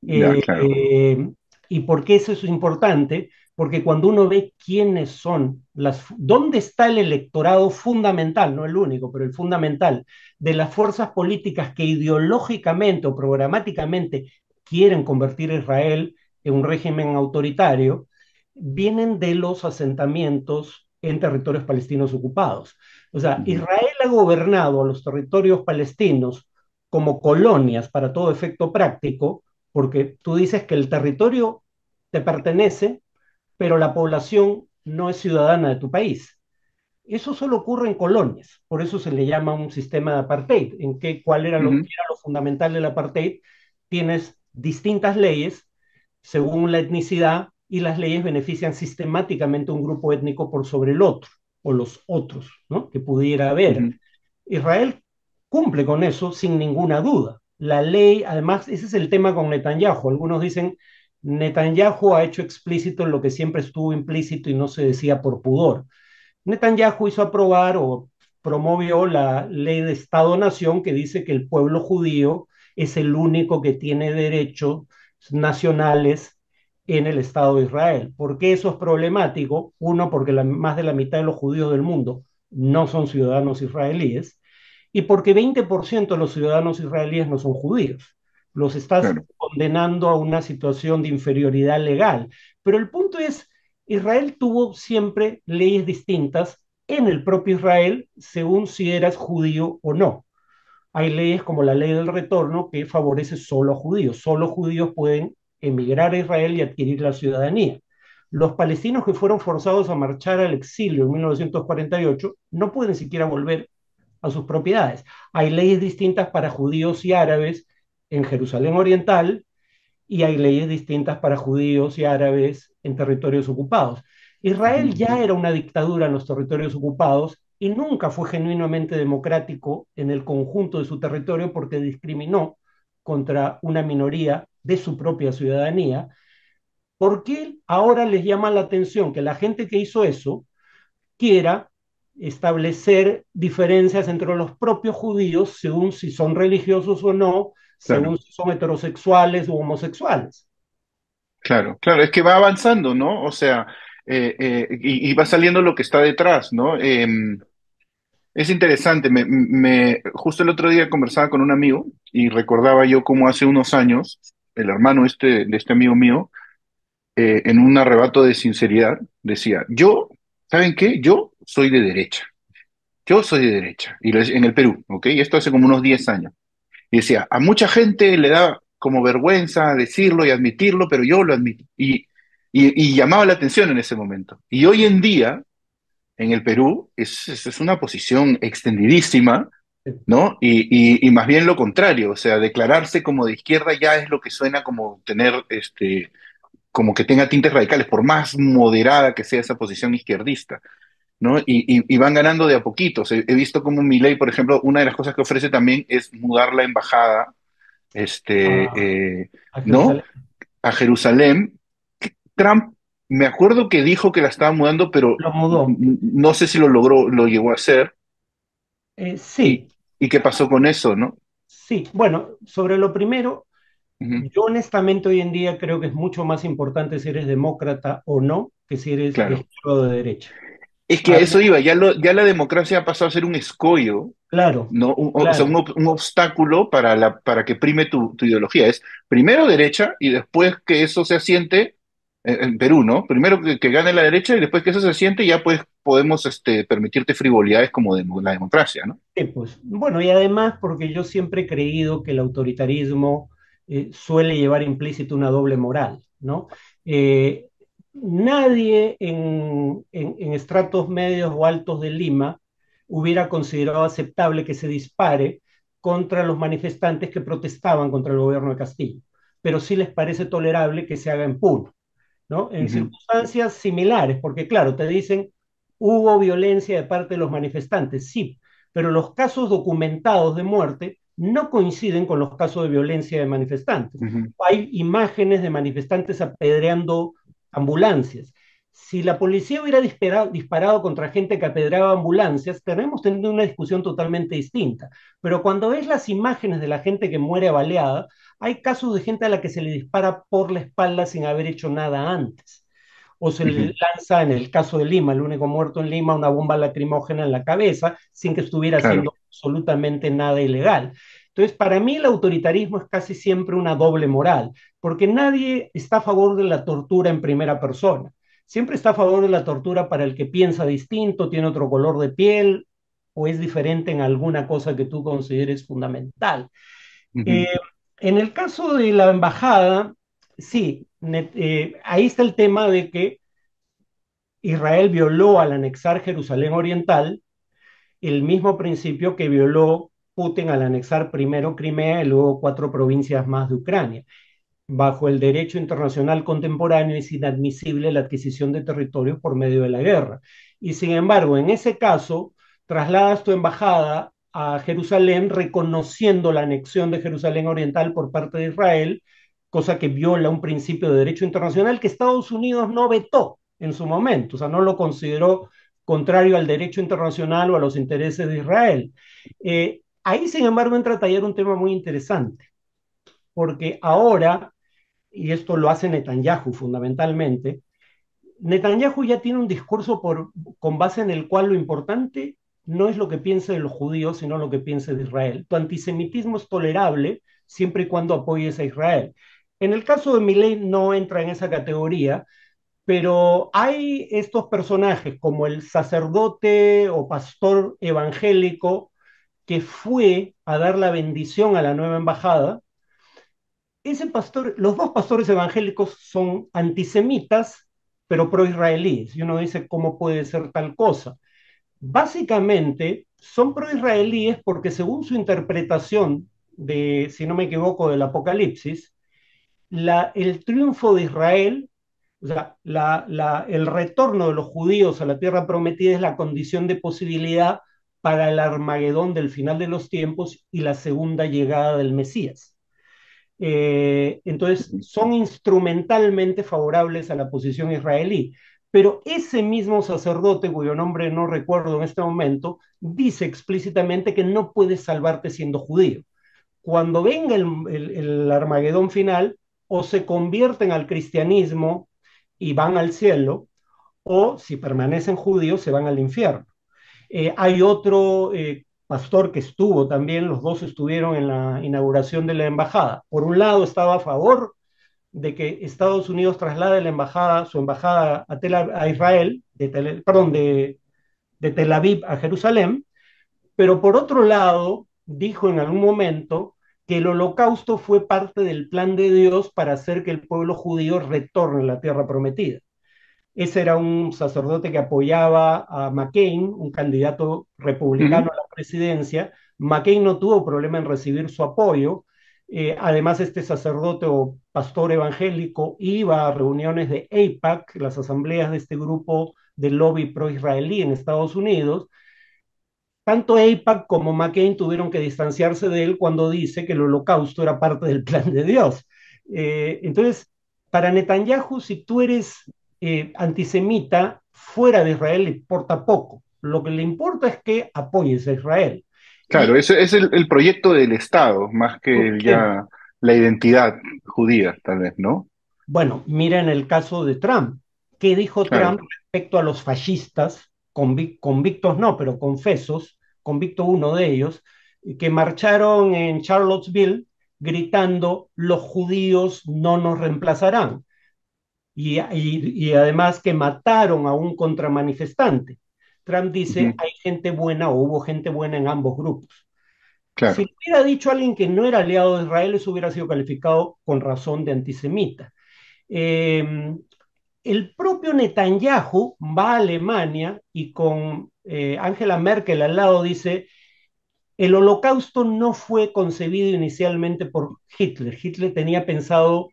Speaker 1: Ya,
Speaker 2: Eh,
Speaker 1: claro.
Speaker 2: eh, ¿Y por qué eso es importante? Porque cuando uno ve quiénes son dónde está el electorado fundamental, no el único, pero el fundamental, de las fuerzas políticas que ideológicamente o programáticamente quieren convertir a Israel en un régimen autoritario, vienen de los asentamientos en territorios palestinos ocupados. O sea,
Speaker 1: Ujú,
Speaker 2: Israel ha gobernado a los territorios palestinos como colonias para todo efecto práctico, porque tú dices que el territorio te pertenece, pero la población no es ciudadana de tu país. Eso solo ocurre en colonias, por eso se le llama un sistema de apartheid. ¿Cuál era
Speaker 1: ujú,
Speaker 2: era lo fundamental del apartheid? Tienes distintas leyes según la etnicidad y las leyes benefician sistemáticamente a un grupo étnico por sobre el otro o los otros, ¿no? Que pudiera haber.
Speaker 1: ujú,
Speaker 2: Israel cumple con eso sin ninguna duda. La ley, además, ese es el tema con Netanyahu. Algunos dicen, Netanyahu ha hecho explícito lo que siempre estuvo implícito y no se decía por pudor. Netanyahu hizo aprobar o promovió la ley de Estado-Nación que dice que el pueblo judío es el único que tiene derechos nacionales en el Estado de Israel. ¿Por qué eso es problemático? Uno, porque más de la mitad de los judíos del mundo no son ciudadanos israelíes y porque 20% de los ciudadanos israelíes no son judíos. Los estás
Speaker 1: claro.
Speaker 2: condenando a una situación de inferioridad legal. Pero el punto es, Israel tuvo siempre leyes distintas en el propio Israel según si eras judío o no. Hay leyes como la ley del retorno que favorece solo a judíos. Solo judíos pueden emigrar a Israel y adquirir la ciudadanía. Los palestinos que fueron forzados a marchar al exilio en 1948 no pueden siquiera volver a sus propiedades. Hay leyes distintas para judíos y árabes en Jerusalén Oriental y hay leyes distintas para judíos y árabes en territorios ocupados. Israel
Speaker 1: Ujú.
Speaker 2: ya era una dictadura en los territorios ocupados y nunca fue genuinamente democrático en el conjunto de su territorio porque discriminó contra una minoría de su propia ciudadanía. ¿Por qué ahora les llama la atención que la gente que hizo eso quiera establecer diferencias entre los propios judíos según si son religiosos o no,
Speaker 1: Claro,
Speaker 2: según si son heterosexuales u homosexuales?
Speaker 1: claro, claro, es que va avanzando, ¿no? O sea, y va saliendo lo que está detrás, ¿no? Es interesante, justo el otro día conversaba con un amigo y recordaba yo cómo hace unos años el hermano de este amigo mío, en un arrebato de sinceridad, decía, yo, ¿saben qué? Yo soy de derecha, yo soy de derecha, en el Perú, ¿ok? Y esto hace como unos 10 años. Y decía, a mucha gente le da como vergüenza decirlo y admitirlo, pero yo lo admito. Y llamaba la atención en ese momento. Y hoy en día, en el Perú, es una posición extendidísima, ¿no? Y más bien lo contrario, o sea, declararse como de izquierda ya es lo que suena como tener, como que tenga tintes radicales, por más moderada que sea esa posición izquierdista, ¿no? Y van ganando de a poquitos. He visto como Milei, por ejemplo, una de las cosas que ofrece también es mudar la embajada,
Speaker 2: a,
Speaker 1: este,
Speaker 2: a
Speaker 1: ¿no?
Speaker 2: Jerusalén.
Speaker 1: A Jerusalén. Trump, me acuerdo que dijo que la estaba mudando, pero
Speaker 2: Lo mudó.
Speaker 1: no sé si lo logró, lo llegó a hacer. ¿Y,
Speaker 2: Sí,
Speaker 1: y qué pasó con eso, no?
Speaker 2: sí. Bueno, sobre lo primero,
Speaker 1: Ujú.
Speaker 2: yo honestamente hoy en día creo que es mucho más importante si eres demócrata o no que si eres de
Speaker 1: Claro.
Speaker 2: izquierda o de derecha.
Speaker 1: Es que a
Speaker 2: Hay-
Speaker 1: eso iba, ya la democracia ha pasado a ser un escollo,
Speaker 2: claro,
Speaker 1: ¿no? O sea,
Speaker 2: claro.
Speaker 1: un obstáculo para que prime tu ideología. Es primero derecha y después que eso se asiente, en Perú, ¿no? Primero que gane la derecha y después que eso se asiente ya pues podemos permitirte frivolidades como la democracia, ¿no?
Speaker 2: Sí, pues, bueno, y además porque yo siempre he creído que el autoritarismo suele llevar implícito una doble moral, ¿no? Eh, Nadie en estratos medios o altos de Lima hubiera considerado aceptable que se dispare contra los manifestantes que protestaban contra el gobierno de Castillo, pero sí les parece tolerable que se haga en público, ¿no? En
Speaker 1: Ujú,
Speaker 2: circunstancias similares, porque claro, te dicen, hubo violencia de parte de los manifestantes, sí, pero los casos documentados de muerte no coinciden con los casos de violencia de manifestantes.
Speaker 1: ujú.
Speaker 2: Hay imágenes de manifestantes apedreando ambulancias. Si la policía hubiera disparado contra gente que apedreaba ambulancias, tenemos tenido una discusión totalmente distinta. Pero cuando ves las imágenes de la gente que muere baleada, hay casos de gente a la que se le dispara por la espalda sin haber hecho nada antes. O se le
Speaker 1: Ujú.
Speaker 2: lanza, en el caso de Lima, el único muerto en Lima, una bomba lacrimógena en la cabeza sin que estuviera
Speaker 1: Claro.
Speaker 2: haciendo absolutamente nada ilegal. Entonces, para mí el autoritarismo es casi siempre una doble moral, porque nadie está a favor de la tortura en primera persona. Siempre está a favor de la tortura para el que piensa distinto, tiene otro color de piel o es diferente en alguna cosa que tú consideres fundamental. Eh,
Speaker 1: Ujú,
Speaker 2: en el caso de la embajada, sí, ahí está el tema de que Israel violó al anexar Jerusalén Oriental el mismo principio que violó Putin al anexar primero Crimea y luego cuatro provincias más de Ucrania. Bajo el derecho internacional contemporáneo es inadmisible la adquisición de territorios por medio de la guerra. Y sin embargo, en ese caso, trasladas tu embajada a Jerusalén reconociendo la anexión de Jerusalén Oriental por parte de Israel, cosa que viola un principio de derecho internacional que Estados Unidos no vetó en su momento, o sea, no lo consideró contrario al derecho internacional o a los intereses de Israel. Ahí, sin embargo, entra a tallar un tema muy interesante, porque ahora y esto lo hace Netanyahu fundamentalmente, Netanyahu ya tiene un discurso con base en el cual lo importante no es lo que piense de los judíos, sino lo que piense de Israel. Tu antisemitismo es tolerable siempre y cuando apoyes a Israel. En el caso de Milei no entra en esa categoría, Pero hay estos personajes como el sacerdote o pastor evangélico que fue a dar la bendición a la nueva embajada. Ese pastor, los dos pastores evangélicos son antisemitas, pero pro-israelíes. Y uno dice, ¿cómo puede ser tal cosa? Básicamente son pro-israelíes porque según su interpretación de, si no me equivoco, del Apocalipsis, el triunfo de Israel, o sea, el retorno de los judíos a la tierra prometida es la condición de posibilidad para el Armagedón del final de los tiempos y la segunda llegada del Mesías. Entonces, son instrumentalmente favorables a la posición israelí. Pero ese mismo sacerdote, cuyo nombre no recuerdo en este momento, dice explícitamente que no puedes salvarte siendo judío. Cuando venga el Armagedón final, o se convierten al cristianismo y van al cielo, o si permanecen judíos, se van al infierno. Hay otro pastor que estuvo también, los dos estuvieron en la inauguración de la embajada. Por un lado estaba a favor de que Estados Unidos traslade la embajada, su embajada a Israel, perdón, de Tel Aviv a Jerusalén, pero por otro lado dijo en algún momento que el holocausto fue parte del plan de Dios para hacer que el pueblo judío retorne a la tierra prometida. Ese era un sacerdote que apoyaba a McCain, un candidato republicano
Speaker 1: Ujú.
Speaker 2: a la presidencia. McCain no tuvo problema en recibir su apoyo. Además, este sacerdote o pastor evangélico iba a reuniones de AIPAC, las asambleas de este grupo de lobby pro-israelí en Estados Unidos. Tanto AIPAC como McCain tuvieron que distanciarse de él cuando dice que el holocausto era parte del plan de Dios. Entonces, para Netanyahu, si tú eres antisemita fuera de Israel, le importa poco. Lo que le importa es que apoyes a Israel.
Speaker 1: Claro,
Speaker 2: Y
Speaker 1: ese es el proyecto del Estado, más que
Speaker 2: sí,
Speaker 1: ya la identidad judía, tal vez, ¿no?
Speaker 2: bueno, mira en el caso de Trump. ¿Qué dijo
Speaker 1: Claro.
Speaker 2: Trump respecto a los fascistas, convictos no, pero confesos, convicto uno de ellos, que marcharon en Charlottesville gritando, los judíos no nos reemplazarán? Y además que mataron a un contramanifestante. Trump dice,
Speaker 1: Ujú.
Speaker 2: hay gente buena o hubo gente buena en ambos grupos. Si
Speaker 1: Claro.
Speaker 2: le hubiera dicho a alguien que no era aliado de Israel, eso hubiera sido calificado con razón de antisemita. Eh, el propio Netanyahu va a Alemania y con Angela Merkel al lado dice, el holocausto no fue concebido inicialmente por Hitler. Hitler tenía pensado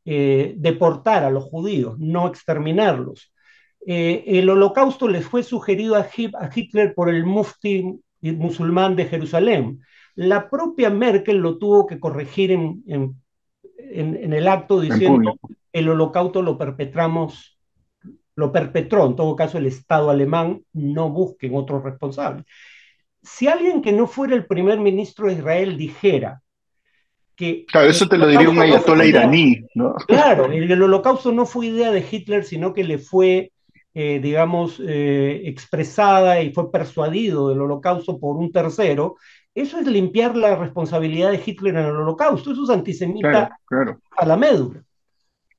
Speaker 2: deportar a los judíos, no exterminarlos. El holocausto les fue sugerido a Hitler por el mufti musulmán de Jerusalén. La propia Merkel lo tuvo que corregir en el acto
Speaker 1: En
Speaker 2: diciendo
Speaker 1: público.
Speaker 2: el holocausto lo perpetró, en todo caso el Estado alemán, no busquen otros responsables. Si alguien que no fuera el primer ministro de Israel dijera que
Speaker 1: Claro,
Speaker 2: el
Speaker 1: eso te lo diría un
Speaker 2: holocausto no
Speaker 1: ayatollah
Speaker 2: fue idea,
Speaker 1: iraní, ¿no?
Speaker 2: claro, el holocausto no fue idea de Hitler, sino que le fue, digamos, expresada y fue persuadido del holocausto por un tercero, eso es limpiar la responsabilidad de Hitler en el holocausto, eso es antisemita
Speaker 1: Claro, claro.
Speaker 2: a la médula.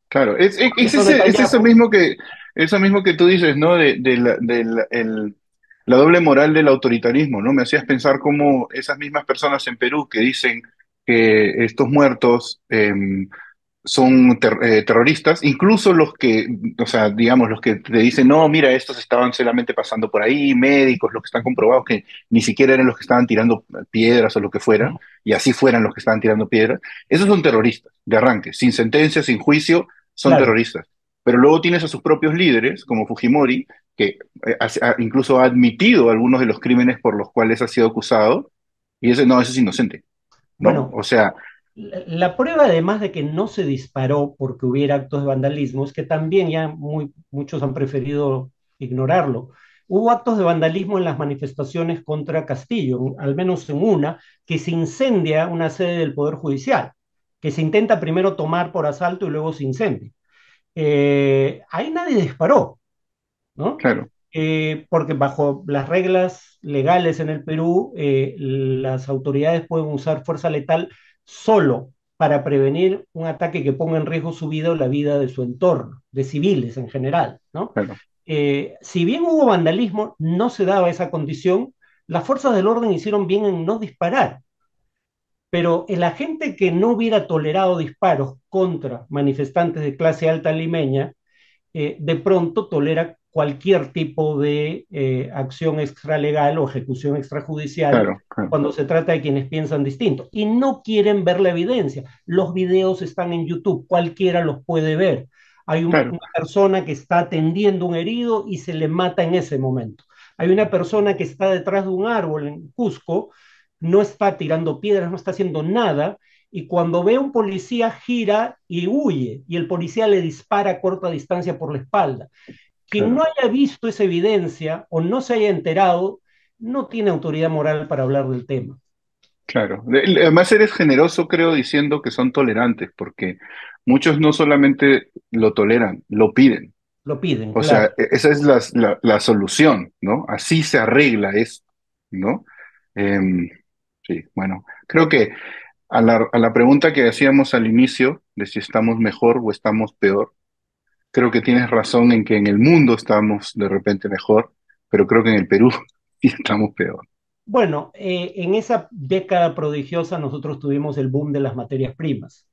Speaker 1: Claro,
Speaker 2: Eso
Speaker 1: es
Speaker 2: Netanyahu,
Speaker 1: eso mismo que tú dices, ¿no? La doble moral del autoritarismo, ¿no? Me hacías pensar cómo esas mismas personas en Perú que dicen que estos muertos son terroristas, incluso los que, o sea, digamos, los que te dicen, no, mira, estos estaban solamente pasando por ahí, médicos, los que están comprobados que ni siquiera eran los que estaban tirando piedras o lo que fuera, y así fueran los que estaban tirando piedras, esos son terroristas, de arranque, sin sentencia, sin juicio, son
Speaker 2: claro.
Speaker 1: terroristas. Pero luego tienes a sus propios líderes, como Fujimori, que incluso ha admitido algunos de los crímenes por los cuales ha sido acusado, y ese no, ese es inocente, ¿no?
Speaker 2: Bueno,
Speaker 1: O sea,
Speaker 2: la prueba, además de que no se disparó porque hubiera actos de vandalismo, es que también ya muchos han preferido ignorarlo. Hubo actos de vandalismo en las manifestaciones contra Castillo, al menos en una, que se incendia una sede del Poder Judicial, que se intenta primero tomar por asalto y luego se incendia. Ahí nadie disparó, ¿no?
Speaker 1: claro.
Speaker 2: Porque bajo las reglas legales en el Perú, las autoridades pueden usar fuerza letal solo para prevenir un ataque que ponga en riesgo su vida o la vida de su entorno, de civiles en general, ¿no?
Speaker 1: claro,
Speaker 2: Si bien hubo vandalismo, no se daba esa condición, las fuerzas del orden hicieron bien en no disparar, pero el agente que no hubiera tolerado disparos contra manifestantes de clase alta limeña, de pronto tolera cualquier tipo de acción extralegal o ejecución extrajudicial
Speaker 1: claro, claro,
Speaker 2: cuando se trata de quienes piensan distinto y no quieren ver la evidencia. Los videos están en YouTube, cualquiera los puede ver. Hay
Speaker 1: claro,
Speaker 2: una persona que está atendiendo un herido y se le mata en ese momento. Hay una persona que está detrás de un árbol en Cusco, no está tirando piedras, no está haciendo nada, y cuando ve a un policía gira y huye, y el policía le dispara a corta distancia por la espalda. Quien no
Speaker 1: claro.
Speaker 2: haya visto esa evidencia o no se haya enterado, no tiene autoridad moral para hablar del tema.
Speaker 1: Claro. Además eres generoso, creo, diciendo que son tolerantes, porque muchos no solamente lo toleran, lo piden.
Speaker 2: Lo piden,
Speaker 1: O sea,
Speaker 2: claro.
Speaker 1: esa es la solución, ¿no? Así se arregla esto, ¿no? Em, sí, bueno, creo que a la pregunta que hacíamos al inicio de si estamos mejor o estamos peor, creo que tienes razón en que en el mundo estamos de repente mejor, pero creo que en el Perú sí estamos peor.
Speaker 2: Bueno, en esa década prodigiosa nosotros tuvimos el boom de las materias primas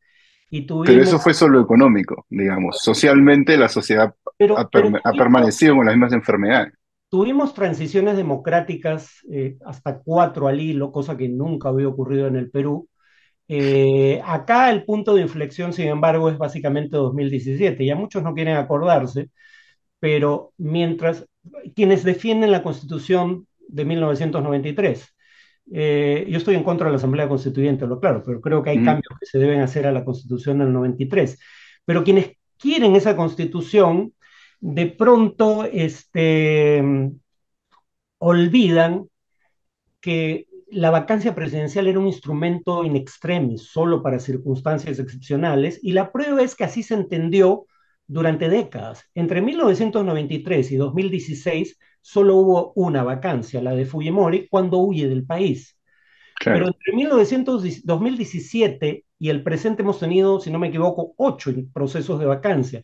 Speaker 2: y
Speaker 1: Pero
Speaker 2: tuvimos,
Speaker 1: eso fue solo económico, digamos. Socialmente la sociedad
Speaker 2: pero
Speaker 1: ha permanecido con las mismas enfermedades.
Speaker 2: tuvimos transiciones democráticas hasta cuatro al hilo, cosa que nunca había ocurrido en el Perú. Acá el punto de inflexión, sin embargo, es básicamente 2017. Ya muchos no quieren acordarse, pero mientras quienes defienden la Constitución de 1993, yo estoy en contra de la Asamblea Constituyente, lo claro, pero creo que hay
Speaker 1: Ujú,
Speaker 2: cambios que se deben hacer a la Constitución del 93. Pero quienes quieren esa Constitución, de pronto olvidan que la vacancia presidencial era un instrumento in extremis, solo para circunstancias excepcionales, y la prueba es que así se entendió durante décadas. Entre 1993 y 2016 solo hubo una vacancia, la de Fujimori, cuando huye del país. Pero
Speaker 1: claro.
Speaker 2: entre 1900, 2017 y el presente hemos tenido, si no me equivoco, 8 procesos de vacancia.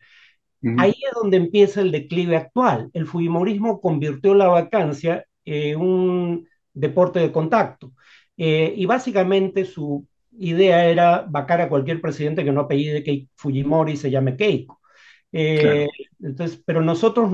Speaker 1: Ujú,
Speaker 2: Ahí es donde empieza el declive actual. El fujimorismo convirtió la vacancia en un deporte de contacto. Y básicamente su idea era vacar a cualquier presidente que no apellide Fujimori y se llame Keiko. Eh,
Speaker 1: claro.
Speaker 2: entonces, pero nosotros,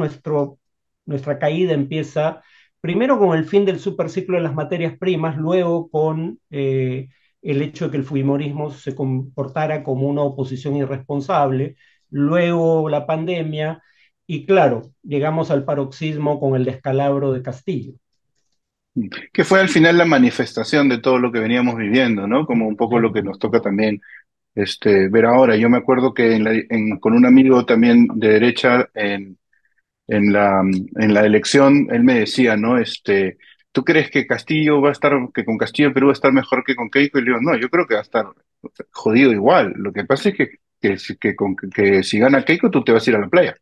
Speaker 2: nuestra caída empieza primero con el fin del superciclo de las materias primas, luego con el hecho de que el fujimorismo se comportara como una oposición irresponsable, luego la pandemia y claro, llegamos al paroxismo con el descalabro de Castillo.
Speaker 1: Que fue al final la manifestación de todo lo que veníamos viviendo, ¿no? Como un poco lo que nos toca también ver ahora. Yo me acuerdo que con un amigo también de derecha en la elección, él me decía, ¿no? ¿Tú crees que Castillo va a estar, que con Castillo Perú va a estar mejor que con Keiko? Y le digo, no, yo creo que va a estar jodido igual. Lo que pasa es que si gana Keiko, tú te vas a ir a la playa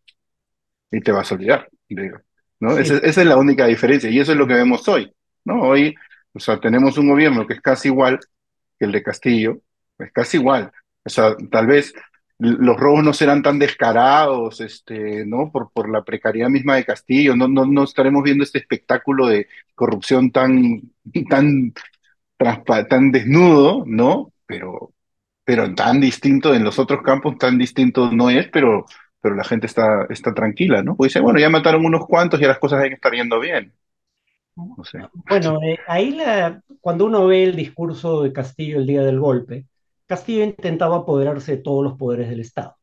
Speaker 1: y te vas a olvidar, digo, ¿no? Esa,
Speaker 2: Sí,
Speaker 1: esa es la única diferencia y eso es lo que vemos hoy, ¿no? Hoy, o sea, tenemos un gobierno que es casi igual que el de Castillo, es casi igual. O sea, tal vez los robos no serán tan descarados, ¿no? Por la precariedad misma de Castillo, no estaremos viendo este espectáculo de corrupción tan, tan desnudo, ¿no? Pero tan distinto en los otros campos, tan distinto no es, pero la gente está tranquila, ¿no? Pues dice, bueno, ya mataron unos cuantos y las cosas deben estar yendo bien. No sé,
Speaker 2: bueno, ahí cuando uno ve el discurso de Castillo el día del golpe, Castillo intentaba apoderarse de todos los poderes del Estado.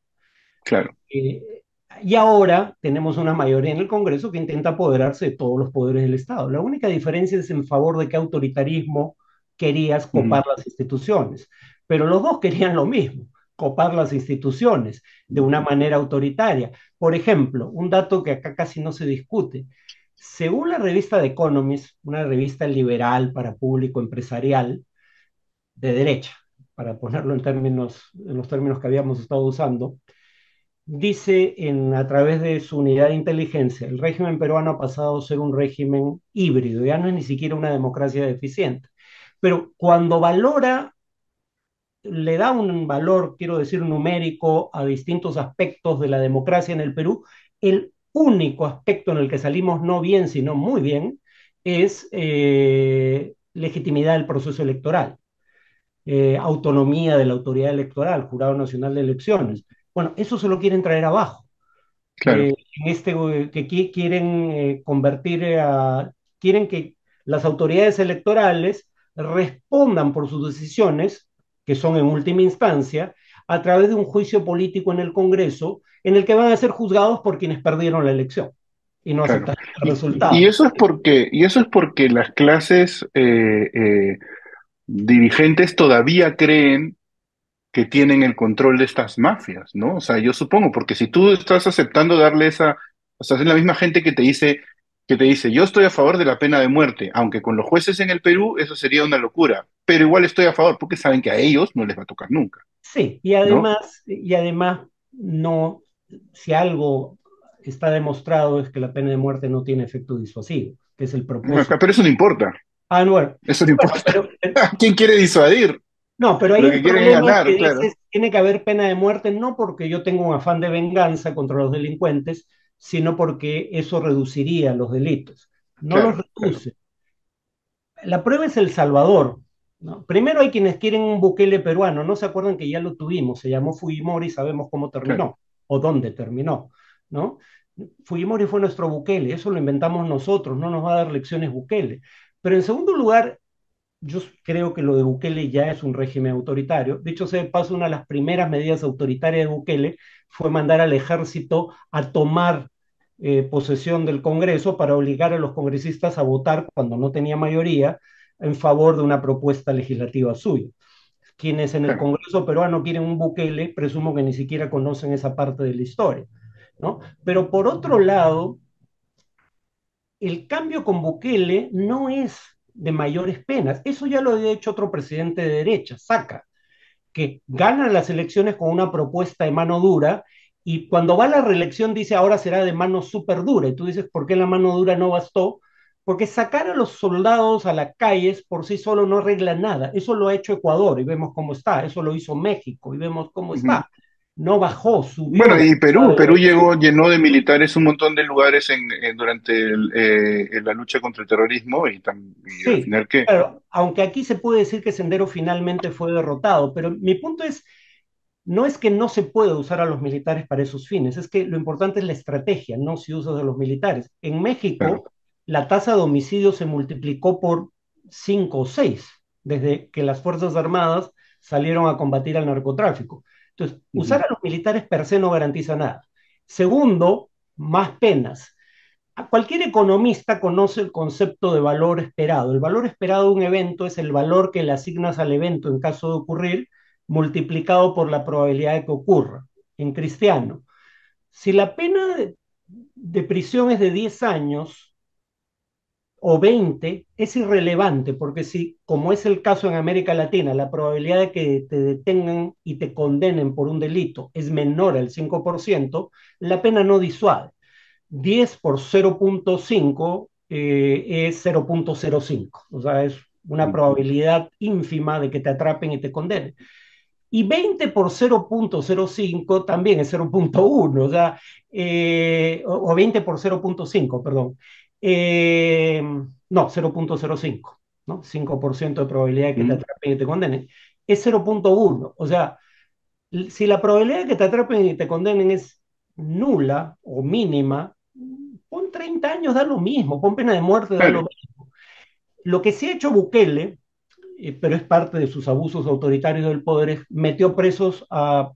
Speaker 1: claro.
Speaker 2: Eh, y ahora tenemos una mayoría en el Congreso que intenta apoderarse de todos los poderes del Estado. La única diferencia es en favor de qué autoritarismo querías
Speaker 1: Ujú.
Speaker 2: copar las instituciones. Pero los dos querían lo mismo, copar las instituciones de una manera autoritaria. Por ejemplo, un dato que acá casi no se discute. Según la revista The Economist, una revista liberal para público empresarial de derecha, para ponerlo en los términos que habíamos estado usando, dice a través de su unidad de inteligencia, el régimen peruano ha pasado a ser un régimen híbrido, ya no es ni siquiera una democracia deficiente. Pero cuando valora le da un valor, quiero decir, numérico a distintos aspectos de la democracia en el Perú. El único aspecto en el que salimos no bien, sino muy bien, es legitimidad del proceso electoral, autonomía de la autoridad electoral, Jurado Nacional de Elecciones. Bueno, eso se lo quieren traer abajo.
Speaker 1: claro,
Speaker 2: En este que quieren convertir quieren que las autoridades electorales respondan por sus decisiones, que son en última instancia, a través de un juicio político en el Congreso, en el que van a ser juzgados por quienes perdieron la elección y no
Speaker 1: claro.
Speaker 2: aceptaron el
Speaker 1: Y
Speaker 2: resultado.
Speaker 1: eso es porque las clases dirigentes todavía creen que tienen el control de estas mafias, ¿no? O sea, yo supongo, porque si tú estás aceptando darle esa, o sea, es la misma gente que te dice, yo estoy a favor de la pena de muerte, aunque con los jueces en el Perú eso sería una locura, pero igual estoy a favor, porque saben que a ellos no les va a tocar nunca,
Speaker 2: Sí,
Speaker 1: ¿no?
Speaker 2: y además, no, si algo está demostrado es que la pena de muerte no tiene efecto disuasivo, que es el propósito.
Speaker 1: Pero eso no importa,
Speaker 2: Ah, no, bueno,
Speaker 1: eso no
Speaker 2: bueno,
Speaker 1: importa. ¿Quién quiere disuadir?
Speaker 2: no, pero ahí
Speaker 1: Lo
Speaker 2: el
Speaker 1: que quieren es
Speaker 2: problema es que
Speaker 1: ganar, claro,
Speaker 2: dices, tiene que haber pena de muerte, no porque yo tengo un afán de venganza contra los delincuentes, sino porque eso reduciría los delitos. No los
Speaker 1: claro, claro,
Speaker 2: reduce. La prueba es El Salvador, ¿no? Primero hay quienes quieren un Bukele peruano, no se acuerdan que ya lo tuvimos, se llamó Fujimori, sabemos cómo
Speaker 1: claro.
Speaker 2: terminó o dónde terminó, ¿no? Fujimori fue nuestro Bukele, eso lo inventamos nosotros, no nos va a dar lecciones Bukele. Pero en segundo lugar, yo creo que lo de Bukele ya es un régimen autoritario. De hecho, se de paso, una de las primeras medidas autoritarias de Bukele fue mandar al ejército a tomar posesión del Congreso para obligar a los congresistas a votar cuando no tenía mayoría en favor de una propuesta legislativa suya. Quienes en el
Speaker 1: Claro.
Speaker 2: Congreso peruano quieren un Bukele, presumo que ni siquiera conocen esa parte de la historia, ¿no? Pero por otro lado, el cambio con Bukele no es de mayores penas. Eso ya lo había hecho otro presidente de derecha, Saca, que gana las elecciones con una propuesta de mano dura y cuando va a la reelección dice ahora será de mano súper dura. Y tú dices, ¿por qué la mano dura no bastó? Porque sacar a los soldados a las calles por sí solo no arregla nada. Eso lo ha hecho Ecuador y vemos cómo está. Eso lo hizo México y vemos cómo
Speaker 1: Ujú.
Speaker 2: está. No bajó, subió
Speaker 1: Bueno,
Speaker 2: la
Speaker 1: y
Speaker 2: tasa
Speaker 1: Perú,
Speaker 2: de
Speaker 1: Perú
Speaker 2: delincuencia.
Speaker 1: llegó, llenó de militares un montón de lugares durante en la lucha contra el terrorismo y al
Speaker 2: Sí,
Speaker 1: final que,
Speaker 2: claro, aunque aquí se puede decir que Sendero finalmente fue derrotado, pero mi punto es, no es que no se pueda usar a los militares para esos fines, es que lo importante es la estrategia, no si usas a los militares. En
Speaker 1: claro,
Speaker 2: México, la tasa de homicidios se multiplicó por 5 o 6 desde que las Fuerzas Armadas salieron a combatir al narcotráfico. Entonces, usar
Speaker 1: ujú,
Speaker 2: a los militares per se no garantiza nada. Segundo, más penas. Cualquier economista conoce el concepto de valor esperado. El valor esperado de un evento es el valor que le asignas al evento en caso de ocurrir, multiplicado por la probabilidad de que ocurra. En cristiano, si la pena de prisión es de 10 años o 20, es irrelevante, porque si, como es el caso en América Latina, la probabilidad de que te detengan y te condenen por un delito es menor al 5%, la pena no disuade. 10 por 0.5 es 0.05, o sea, es una
Speaker 1: ujú,
Speaker 2: probabilidad ínfima de que te atrapen y te condenen. Y 20 por 0.05 también es 0.1, o sea, o 20 por 0.5, perdón. Eh, no, 0.05, ¿no? 5% de probabilidad de que te
Speaker 1: ujú.
Speaker 2: atrapen y te condenen. Es 0.1, o sea, si la probabilidad de que te atrapen y te condenen es nula o mínima, pon 30 años, da lo mismo, pon pena de muerte, da lo
Speaker 1: Claro,
Speaker 2: mismo. Lo que sí ha hecho Bukele, pero es parte de sus abusos autoritarios del poder, es metió presos a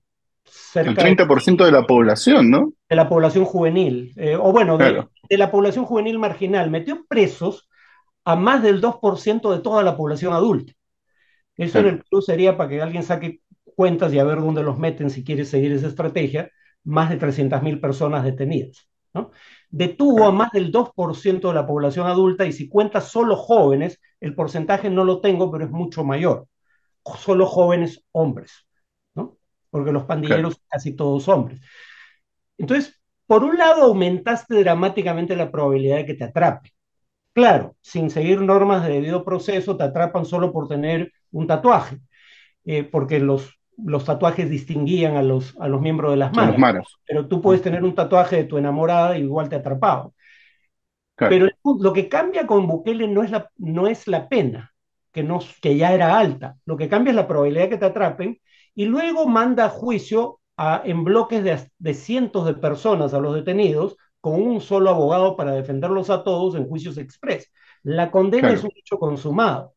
Speaker 1: el
Speaker 2: cerca
Speaker 1: 30% de la población, ¿no?
Speaker 2: de la población juvenil, o bueno,
Speaker 1: Claro,
Speaker 2: de la población juvenil marginal, metió presos a más del 2% de toda la población adulta. Eso en
Speaker 1: claro,
Speaker 2: el Perú sería para que alguien saque cuentas y a ver dónde los meten si quiere seguir esa estrategia, más de 300.000 personas detenidas, ¿no? Detuvo a
Speaker 1: claro,
Speaker 2: más del 2% de la población adulta y si cuentas solo jóvenes, el porcentaje no lo tengo, pero es mucho mayor. Solo jóvenes hombres, ¿no? Porque los
Speaker 1: claro,
Speaker 2: pandilleros casi todos hombres. Entonces, por un lado, aumentaste dramáticamente la probabilidad de que te atrape. Claro, sin seguir normas de debido proceso, te atrapan solo por tener un tatuaje. porque los tatuajes distinguían a los miembros de las
Speaker 1: A los
Speaker 2: maras,
Speaker 1: maras.
Speaker 2: pero tú
Speaker 1: Mm,
Speaker 2: puedes tener un tatuaje de tu enamorada y igual te atrapaban.
Speaker 1: claro.
Speaker 2: Pero lo que cambia con Bukele no es la pena, que ya era alta. Lo que cambia es la probabilidad que te atrapen y luego manda a juicio en bloques de cientos de personas a los detenidos con un solo abogado para defenderlos a todos en juicios express. La condena es
Speaker 1: Claro.
Speaker 2: un hecho consumado.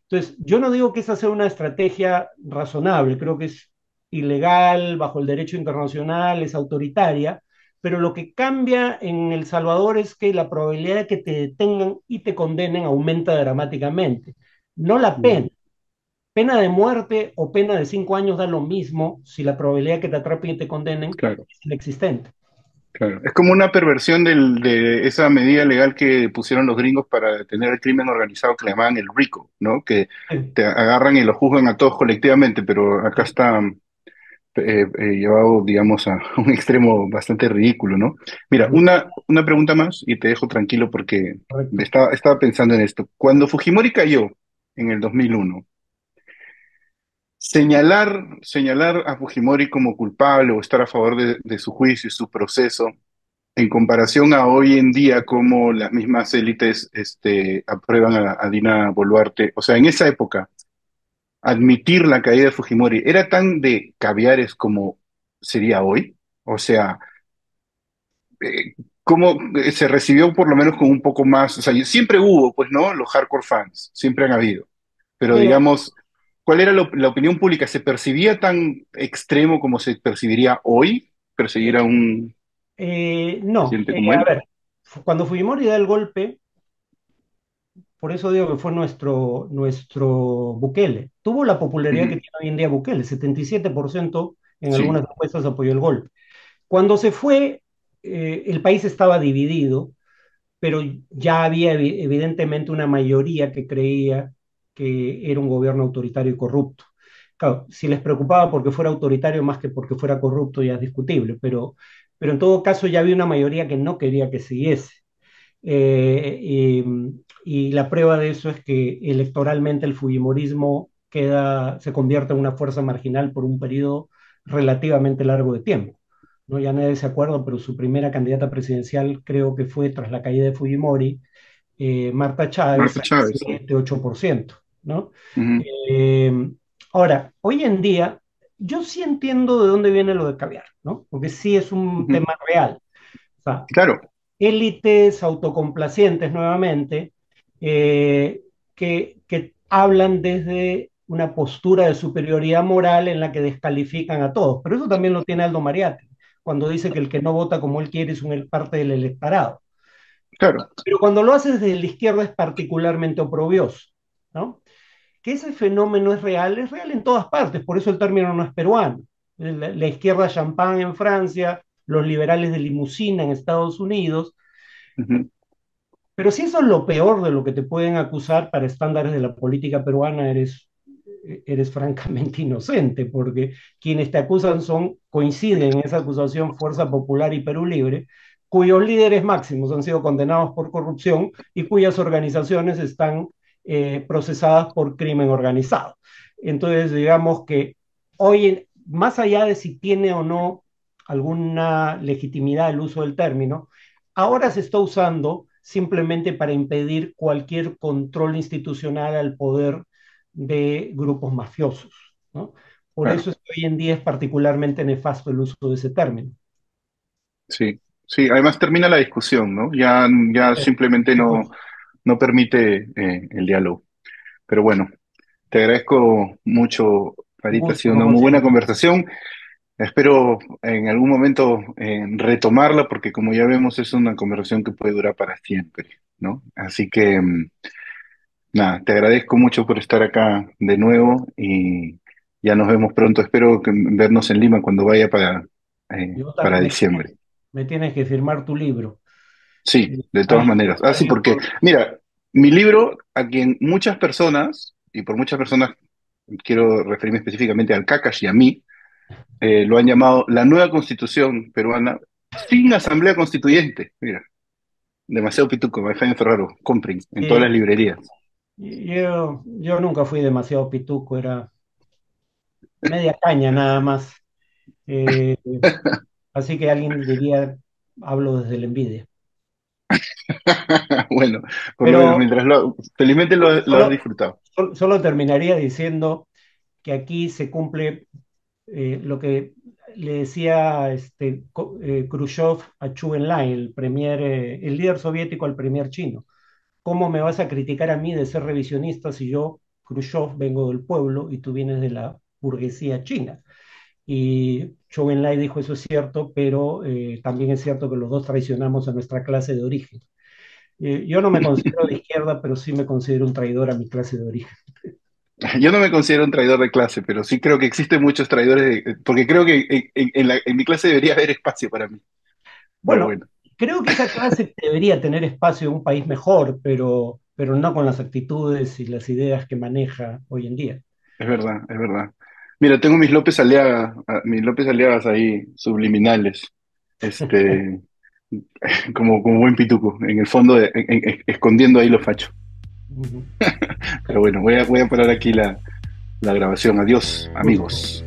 Speaker 2: Entonces, yo no digo que esa sea una estrategia razonable, creo que es ilegal bajo el derecho internacional, es autoritaria, pero lo que cambia en El Salvador es que la probabilidad de que te detengan y te condenen aumenta dramáticamente, no la
Speaker 1: Mm,
Speaker 2: pena. Pena de muerte o pena de 5 años da lo mismo si la probabilidad de que te atrapen y te condenen
Speaker 1: claro.
Speaker 2: es inexistente.
Speaker 1: Claro, es como una perversión de esa medida legal que pusieron los gringos para detener el crimen organizado que le llamaban el RICO, ¿no? Que
Speaker 2: Sí,
Speaker 1: te agarran y los juzgan a todos colectivamente, pero acá está llevado, digamos, a un extremo bastante ridículo, ¿no? Mira,
Speaker 2: brutal,
Speaker 1: una pregunta más y te dejo tranquilo porque
Speaker 2: correcto.
Speaker 1: estaba pensando en esto. Cuando Fujimori cayó en el 2001, señalar a Fujimori como culpable o estar a favor de su juicio y su proceso en comparación a hoy en día, como las mismas élites aprueban a Dina Boluarte. O sea, en esa época, admitir la caída de Fujimori era tan de caviares como sería hoy. O sea, ¿cómo se recibió por lo menos con un poco más? O sea, siempre hubo, pues, ¿no? Los hardcore fans, siempre han habido. Pero
Speaker 2: Mira,
Speaker 1: digamos, ¿cuál era la opinión pública? ¿Se percibía tan extremo como se percibiría hoy perseguir a un
Speaker 2: no,
Speaker 1: presidente como
Speaker 2: a
Speaker 1: él?
Speaker 2: ver, cuando Fujimori da el golpe, por eso digo que fue nuestro Bukele. Tuvo la popularidad que
Speaker 1: Ujú.
Speaker 2: tiene hoy en día Bukele, 77% en
Speaker 1: Sí.
Speaker 2: algunas encuestas apoyó el golpe. Cuando se fue, el país estaba dividido, pero ya había evidentemente una mayoría que creía que era un gobierno autoritario y corrupto. Claro, si les preocupaba porque fuera autoritario más que porque fuera corrupto ya es discutible, pero en todo caso ya había una mayoría que no quería que siguiese. Eh, y, y la prueba de eso es que electoralmente el fujimorismo se convierte en una fuerza marginal por un periodo relativamente largo de tiempo. ¿No? Ya nadie se acuerda, pero su primera candidata presidencial creo que fue tras la caída de Fujimori, Marta Chávez,
Speaker 1: Marta
Speaker 2: al
Speaker 1: Chávez.
Speaker 2: 7-8%. ¿No?
Speaker 1: Ujú,
Speaker 2: Eh, Ahora, hoy en día, yo sí entiendo de dónde viene lo de caviar, ¿no? Porque sí es un
Speaker 1: ujú.
Speaker 2: tema real. O sea,
Speaker 1: Claro,
Speaker 2: élites autocomplacientes nuevamente, eh, que hablan desde una postura de superioridad moral en la que descalifican a todos. Pero eso también lo tiene Aldo Mariatti, cuando dice que el que no vota como él quiere es parte del electorado.
Speaker 1: claro,
Speaker 2: Pero cuando lo hace desde la izquierda es particularmente oprobioso, ¿no? Que ese fenómeno es real en todas partes, por eso el término no es peruano. La izquierda champán en Francia, los liberales de limusina en Estados Unidos.
Speaker 1: ujú,
Speaker 2: Pero si eso es lo peor de lo que te pueden acusar para estándares de la política peruana, eres francamente inocente, porque quienes te acusan coinciden en esa acusación Fuerza Popular y Perú Libre, cuyos líderes máximos han sido condenados por corrupción y cuyas organizaciones están procesadas por crimen organizado. Entonces, digamos que hoy, más allá de si tiene o no alguna legitimidad el uso del término, ahora se está usando simplemente para impedir cualquier control institucional al poder de grupos mafiosos, ¿no? Por
Speaker 1: claro,
Speaker 2: eso es que hoy en día es particularmente nefasto el uso de ese término.
Speaker 1: sí, sí. Además termina la discusión, ¿no? Ya simplemente no permite el diálogo. Pero bueno, te agradezco mucho,
Speaker 2: Un
Speaker 1: Farita, ha
Speaker 2: gusto,
Speaker 1: sido una
Speaker 2: como
Speaker 1: muy buena
Speaker 2: siempre.
Speaker 1: conversación. Espero en algún momento retomarla porque como ya vemos es una conversación que puede durar para siempre, ¿no? Así que nada, te agradezco mucho por estar acá de nuevo y ya nos vemos pronto. Espero vernos en Lima cuando vaya
Speaker 2: Yo
Speaker 1: para
Speaker 2: también
Speaker 1: diciembre.
Speaker 2: me tienes que firmar tu libro.
Speaker 1: Sí, de todas
Speaker 2: Alguien,
Speaker 1: maneras. Ah, sí,
Speaker 2: alguien
Speaker 1: porque, mira, mi libro, a quien muchas personas, y por muchas personas quiero referirme específicamente al Kakash y a mí, lo han llamado la nueva constitución peruana sin asamblea constituyente. Mira, demasiado pituco, Jaime Ferraro, compren en todas las
Speaker 2: eh,
Speaker 1: librerías.
Speaker 2: yo nunca fui demasiado pituco, era media caña nada más. Eh, Así que alguien diría, hablo desde la envidia.
Speaker 1: Bueno, por lo menos
Speaker 2: Pero
Speaker 1: mientras felizmente lo has
Speaker 2: solo,
Speaker 1: disfrutado.
Speaker 2: solo terminaría diciendo que aquí se cumple lo que le decía Khrushchev a Chu Enlai, el líder soviético al premier chino. ¿Cómo me vas a criticar a mí de ser revisionista si yo, Khrushchev, vengo del pueblo y tú vienes de la burguesía china? Y Zhou Enlai dijo, eso es cierto, pero también es cierto que los dos traicionamos a nuestra clase de origen. Yo no me considero de izquierda, pero sí me considero un traidor a mi clase de origen.
Speaker 1: Yo no me considero un traidor de clase, pero sí creo que existen muchos traidores, porque creo que en mi clase debería haber espacio para mí. Pero
Speaker 2: Bueno,
Speaker 1: bueno,
Speaker 2: creo que esa clase debería tener espacio en un país mejor, pero no con las actitudes y las ideas que maneja hoy en día.
Speaker 1: es verdad, es verdad. Mira, tengo mis López Aliagas ahí, subliminales, este, como buen pituco, en el fondo, escondiendo ahí los fachos.
Speaker 2: Ujú.
Speaker 1: Pero bueno, voy a parar aquí la grabación. Adiós,
Speaker 2: Gusto.
Speaker 1: amigos.